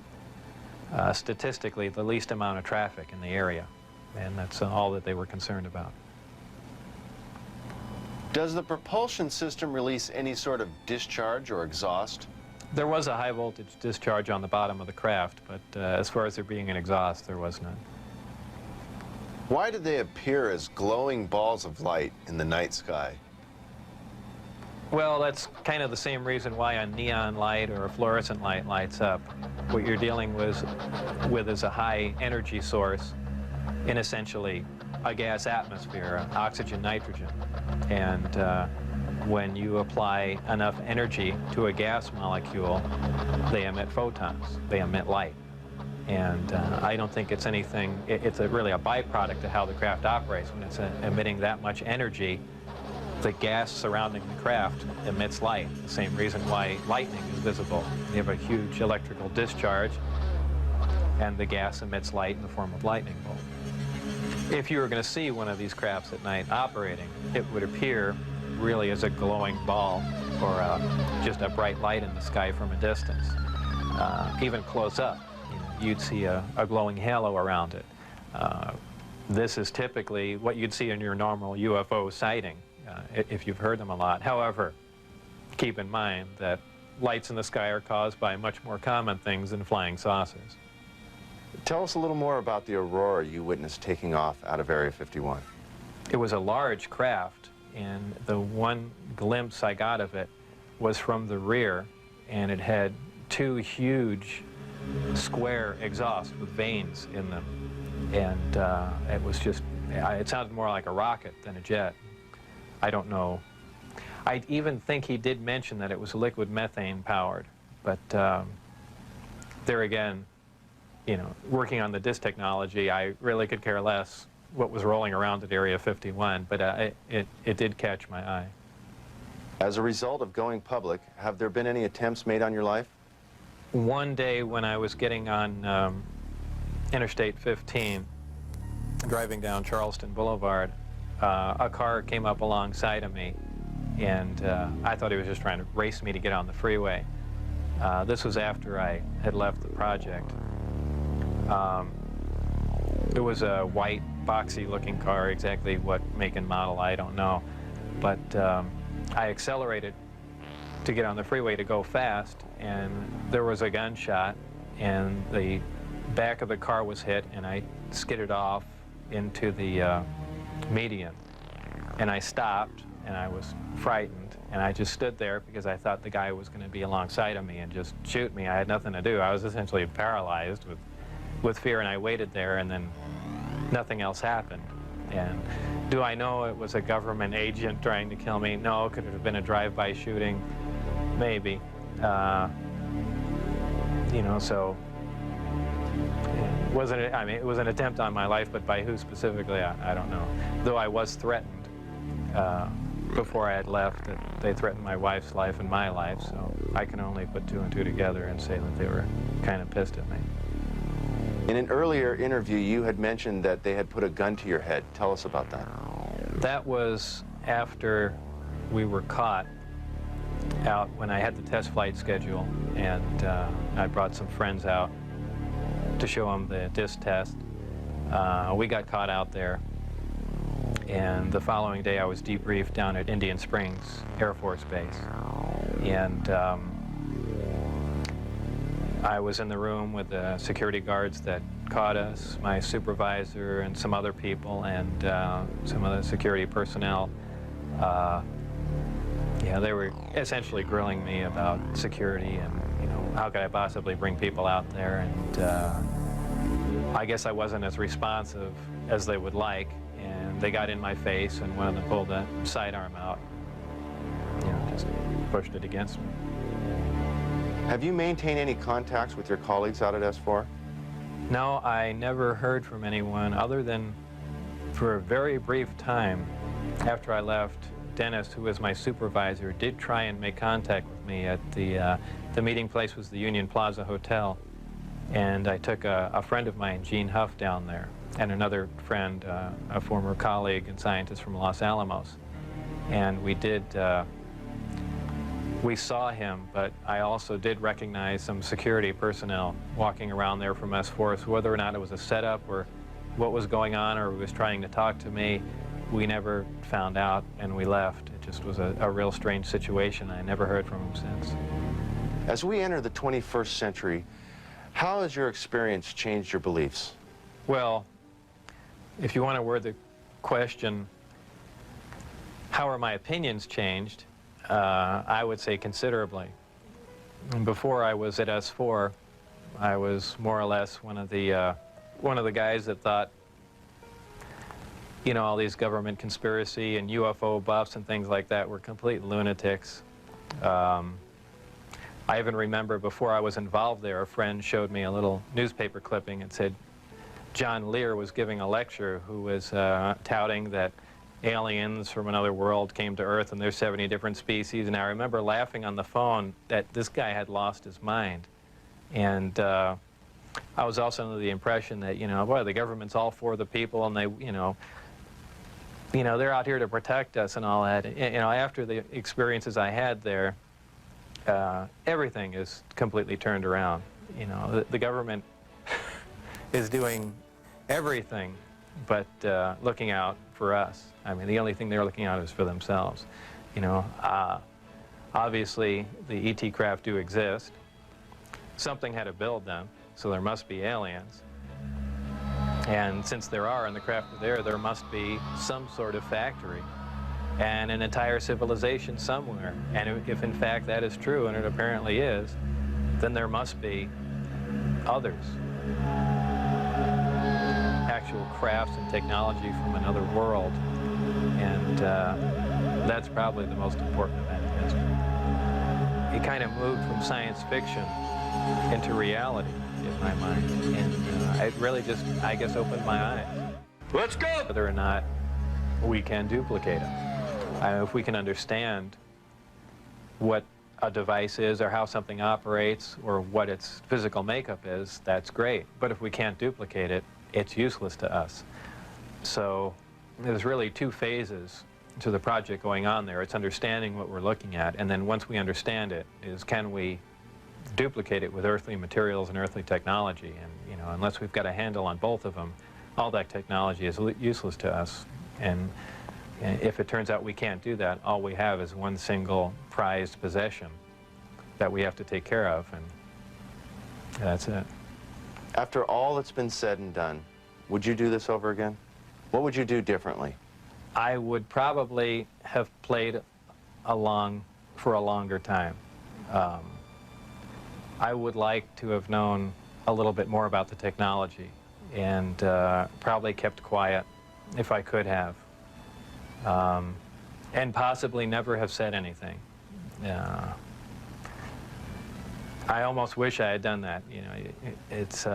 statistically the least amount of traffic in the area. And that's all that they were concerned about. Does the propulsion system release any sort of discharge or exhaust? There was a high voltage discharge on the bottom of the craft, but as far as there being an exhaust, there was none. Why do they appear as glowing balls of light in the night sky? Well, that's kind of the same reason why a neon light or a fluorescent light lights up. What you're dealing with is a high energy source in essentially a gas atmosphere, oxygen, nitrogen. And when you apply enough energy to a gas molecule, they emit photons, they emit light. And I don't think it's anything, it's really a byproduct of how the craft operates. When it's emitting that much energy, the gas surrounding the craft emits light, the same reason why lightning is visible. You have a huge electrical discharge, and the gas emits light in the form of lightning bolt. If you were going to see one of these crafts at night operating, it would appear really as a glowing ball or just a bright light in the sky from a distance. Even close up, you'd see a glowing halo around it. This is typically what you'd see in your normal UFO sighting, if you've heard them a lot. However, keep in mind that lights in the sky are caused by much more common things than flying saucers. Tell us a little more about the aurora you witnessed taking off out of Area 51. It was a large craft, and the one glimpse I got of it was from the rear, and it had two huge square exhausts with vanes in them. And it was just, it sounded more like a rocket than a jet. I don't know. I even think he did mention that it was liquid methane powered, but there again, you know, working on the disk technology, I really could care less what was rolling around at Area 51, but it did catch my eye. As a result of going public, have there been any attempts made on your life? One day when I was getting on Interstate 15, driving down Charleston Boulevard, a car came up alongside of me, and I thought he was just trying to race me to get on the freeway. This was after I had left the project. It was a white, boxy-looking car. Exactly what make and model, I don't know. But I accelerated to get on the freeway to go fast, and there was a gunshot, and the back of the car was hit, and I skidded off into the median. And I stopped, and I was frightened, and I just stood there because I thought the guy was going to be alongside of me and just shoot me. I had nothing to do. I was essentially paralyzed with fear, and I waited there, and then nothing else happened. And do I know it was a government agent trying to kill me? No. Could it have been a drive-by shooting? Maybe. You know, so it wasn't, I mean, it was an attempt on my life, but by who specifically, I don't know. Though I was threatened before I had left, that they threatened my wife's life and my life, so I can only put two and two together and say that they were kind of pissed at me. In an earlier interview, you had mentioned that they had put a gun to your head. Tell us about that. That was after we were caught out when I had the test flight schedule, and I brought some friends out to show them the disc test. We got caught out there, and the following day I was debriefed down at Indian Springs Air Force Base. And I was in the room with the security guards that caught us, my supervisor and some other people, and some other security personnel. Yeah, they were essentially grilling me about security and, you know, how could I possibly bring people out there, and I guess I wasn't as responsive as they would like, and they got in my face, and one of them pulled the sidearm out, you know, just pushed it against me. Have you maintained any contacts with your colleagues out at S4? No, I never heard from anyone other than for a very brief time after I left. Dennis, who was my supervisor, did try and make contact with me at the meeting place was the Union Plaza Hotel, and I took a friend of mine, Gene Huff, down there, and another friend, a former colleague and scientist from Los Alamos, and we saw him, but I also did recognize some security personnel walking around there from S4, so whether or not it was a setup or what was going on or he was trying to talk to me, we never found out, and we left. It just was a real strange situation. I never heard from him since. As we enter the 21st century, how has your experience changed your beliefs? Well, if you want to word the question, how are my opinions changed? I would say considerably. Before I was at S4, I was more or less one of the guys that thought, you know, all these government conspiracy and UFO buffs and things like that were complete lunatics. I even remember before I was involved there, a friend showed me a little newspaper clipping and said John Lear was giving a lecture who was touting that aliens from another world came to Earth and there's 70 different species, and I remember laughing on the phone that this guy had lost his mind. And I was also under the impression that, you know, boy, the government's all for the people, and they, you know, they're out here to protect us and all that. You know, after the experiences I had there, everything is completely turned around. You know, the government is doing everything but looking out for us. I mean, the only thing they're looking out is for themselves. You know, obviously the ET craft do exist. Something had to build them, so there must be aliens. And since there are, and the craft are there must be some sort of factory and an entire civilization somewhere. And if in fact that is true, and it apparently is, then there must be others. Actual crafts and technology from another world. And that's probably the most important event in history. It kind of moved from science fiction into reality in my mind. And it really just, I guess, opened my eyes. Let's go! Whether or not we can duplicate them. If we can understand what a device is or how something operates or what its physical makeup is, that's great. But if we can't duplicate it, it's useless to us. So there's really two phases to the project going on there. It's understanding what we're looking at, and then once we understand it, is can we duplicate it with earthly materials and earthly technology? And, you know, unless we've got a handle on both of them, all that technology is useless to us. And if it turns out we can't do that, all we have is one single prized possession that we have to take care of, and that's it. After all that's been said and done, would you do this over again? What would you do differently? I would probably have played along for a longer time. I would like to have known a little bit more about the technology, and probably kept quiet if I could have. And possibly never have said anything. I almost wish I had done that. You know, it's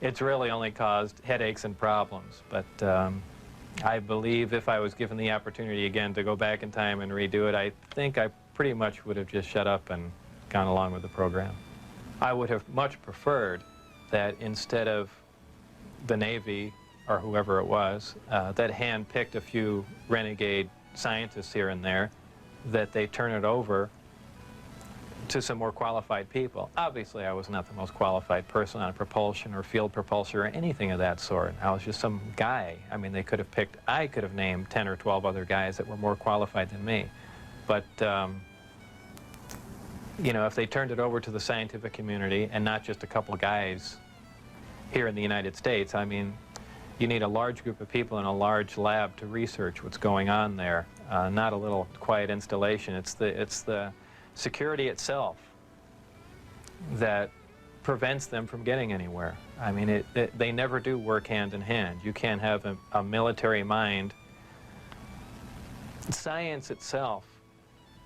it's really only caused headaches and problems. But I believe if I was given the opportunity again to go back in time and redo it, I think I pretty much would have just shut up and gone along with the program. I would have much preferred that instead of the Navy or whoever it was that hand-picked a few renegade scientists here and there, that they turn it over to some more qualified people. Obviously, I was not the most qualified person on propulsion or field propulsion or anything of that sort. I was just some guy. I mean, they could have picked, I could have named 10 or 12 other guys that were more qualified than me. But, you know, if they turned it over to the scientific community and not just a couple guys here in the United States, I mean, you need a large group of people in a large lab to research what's going on there, not a little quiet installation. It's the security itself that prevents them from getting anywhere. I mean, they never do work hand in hand. You can't have a military mind. Science itself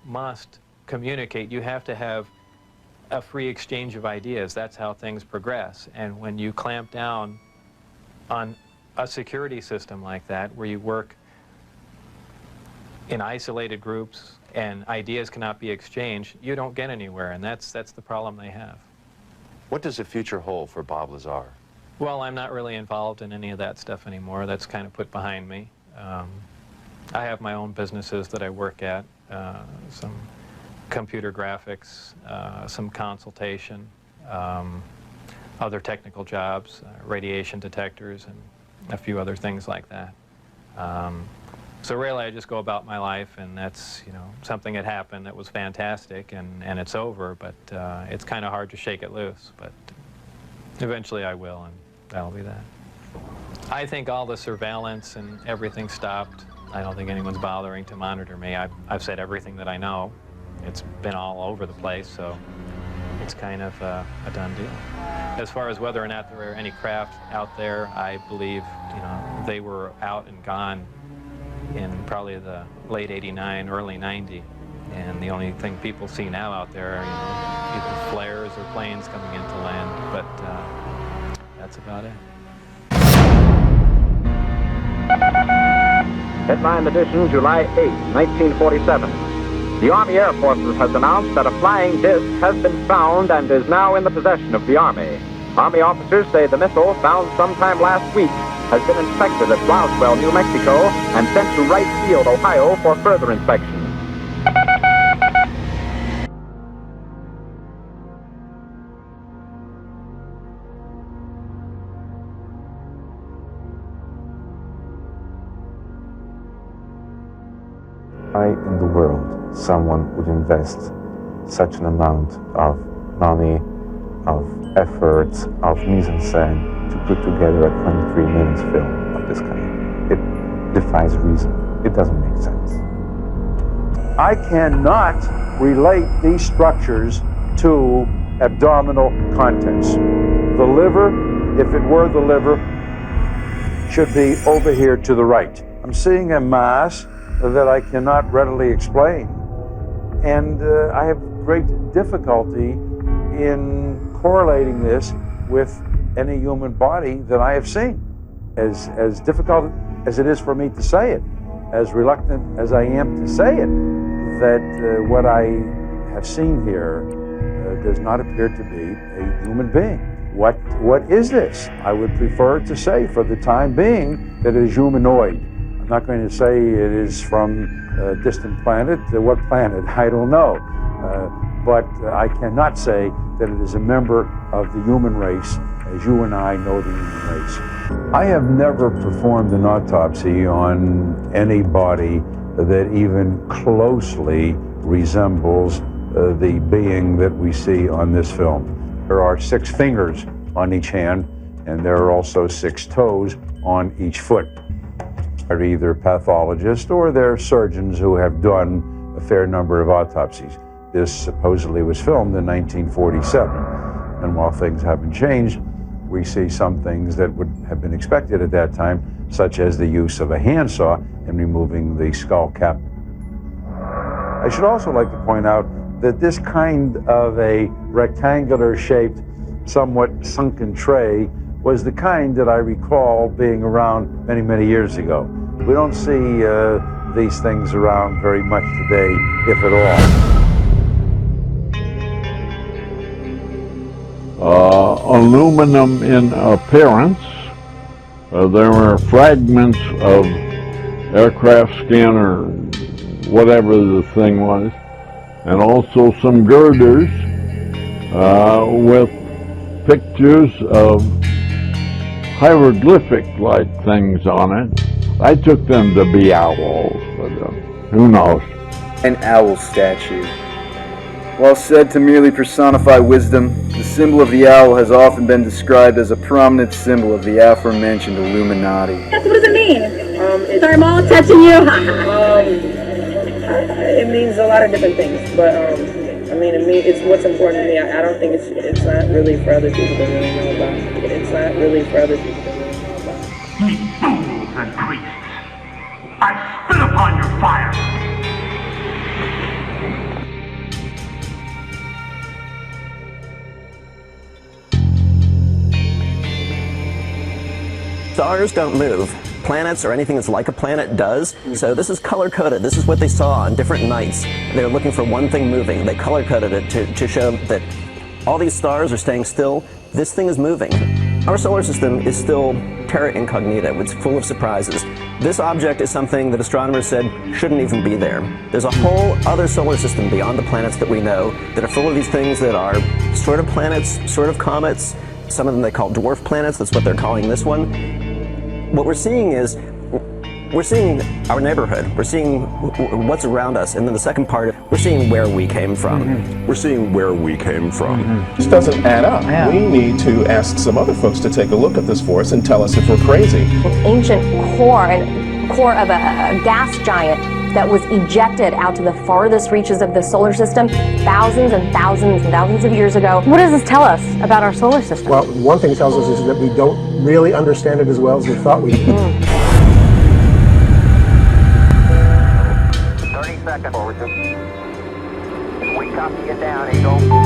must communicate. You have to have a free exchange of ideas. That's how things progress. And when you clamp down on a security system like that, where you work in isolated groups and ideas cannot be exchanged, you don't get anywhere, and that's the problem they have. What does the future hold for Bob Lazar? Well, I'm not really involved in any of that stuff anymore. That's kind of put behind me. I have my own businesses that I work at, some computer graphics, some consultation, other technical jobs, radiation detectors, and a few other things like that. So really, I just go about my life, and that's, you know, something that happened that was fantastic, and it's over, but it's kind of hard to shake it loose. But eventually I will, and that'll be that. I think all the surveillance and everything stopped. I don't think anyone's bothering to monitor me. I've said everything that I know. It's been all over the place, so it's kind of a done deal. As far as whether or not there are any craft out there, I believe, you know, they were out and gone in probably the late '89, early '90, and the only thing people see now out there are, you know, either flares or planes coming into land, but that's about it. Headline edition, July 8, 1947. The Army Air Forces has announced that a flying disc has been found and is now in the possession of the Army. Army officers say the missile, found sometime last week, has been inspected at Roswell, New Mexico, and sent to Wright Field, Ohio, for further inspection. Why in the world someone would invest such an amount of money, of effort, of mise-en-scène to put together a 23-minute film of this kind? It defies reason. It doesn't make sense. I cannot relate these structures to abdominal contents. The liver, if it were the liver, should be over here to the right. I'm seeing a mass that I cannot readily explain. And I have great difficulty in correlating this with any human body that I have seen. As difficult as it is for me to say it, as reluctant as I am to say it, that what I have seen here does not appear to be a human being. What is this? I would prefer to say for the time being that it is humanoid. I'm not going to say it is from a distant planet. What planet? I don't know. But I cannot say that it is a member of the human race as you and I know the human race. I have never performed an autopsy on any body that even closely resembles the being that we see on this film. There are 6 fingers on each hand, and there are also 6 toes on each foot. Are either pathologists or they're surgeons who have done a fair number of autopsies. This supposedly was filmed in 1947, and while things haven't changed, we see some things that would have been expected at that time, such as the use of a handsaw in removing the skull cap. I should also like to point out that this kind of a rectangular-shaped, somewhat sunken tray was the kind that I recall being around many, many years ago. We don't see these things around very much today, if at all. Aluminum in appearance. There were fragments of aircraft skin or whatever the thing was, and also some girders with pictures of hieroglyphic-like things on it. I took them to be owls, but who knows? An owl statue. While said to merely personify wisdom, the symbol of the owl has often been described as a prominent symbol of the aforementioned Illuminati. What does it mean? Sorry, I'm all touching you. It means a lot of different things, but I mean, it's what's important to me. I don't think it's not really for other people to really know about. It's not really for other people to really know about. Ye fools and priests! I spit upon your fire! Stars don't move. Planets or anything that's like a planet does. So this is color-coded. This is what they saw on different nights. They're looking for one thing moving. They color-coded it to show that all these stars are staying still. This thing is moving. Our solar system is still terra incognita. It's full of surprises. This object is something that astronomers said shouldn't even be there. There's a whole other solar system beyond the planets that we know that are full of these things that are sort of planets, sort of comets. Some of them they call dwarf planets. That's what they're calling this one. What we're seeing is, we're seeing our neighborhood. We're seeing what's around us. And then the second part, we're seeing where we came from. We're seeing where we came from. This doesn't add up. Yeah. We need to ask some other folks to take a look at this for us and tell us if we're crazy. An ancient core of a gas giant that was ejected out to the farthest reaches of the solar system thousands and thousands and thousands of years ago. What does this tell us about our solar system? Well, one thing it tells us is that we don't really understand it as well as we thought we did. 30 seconds forward. We copy you down, Eagle.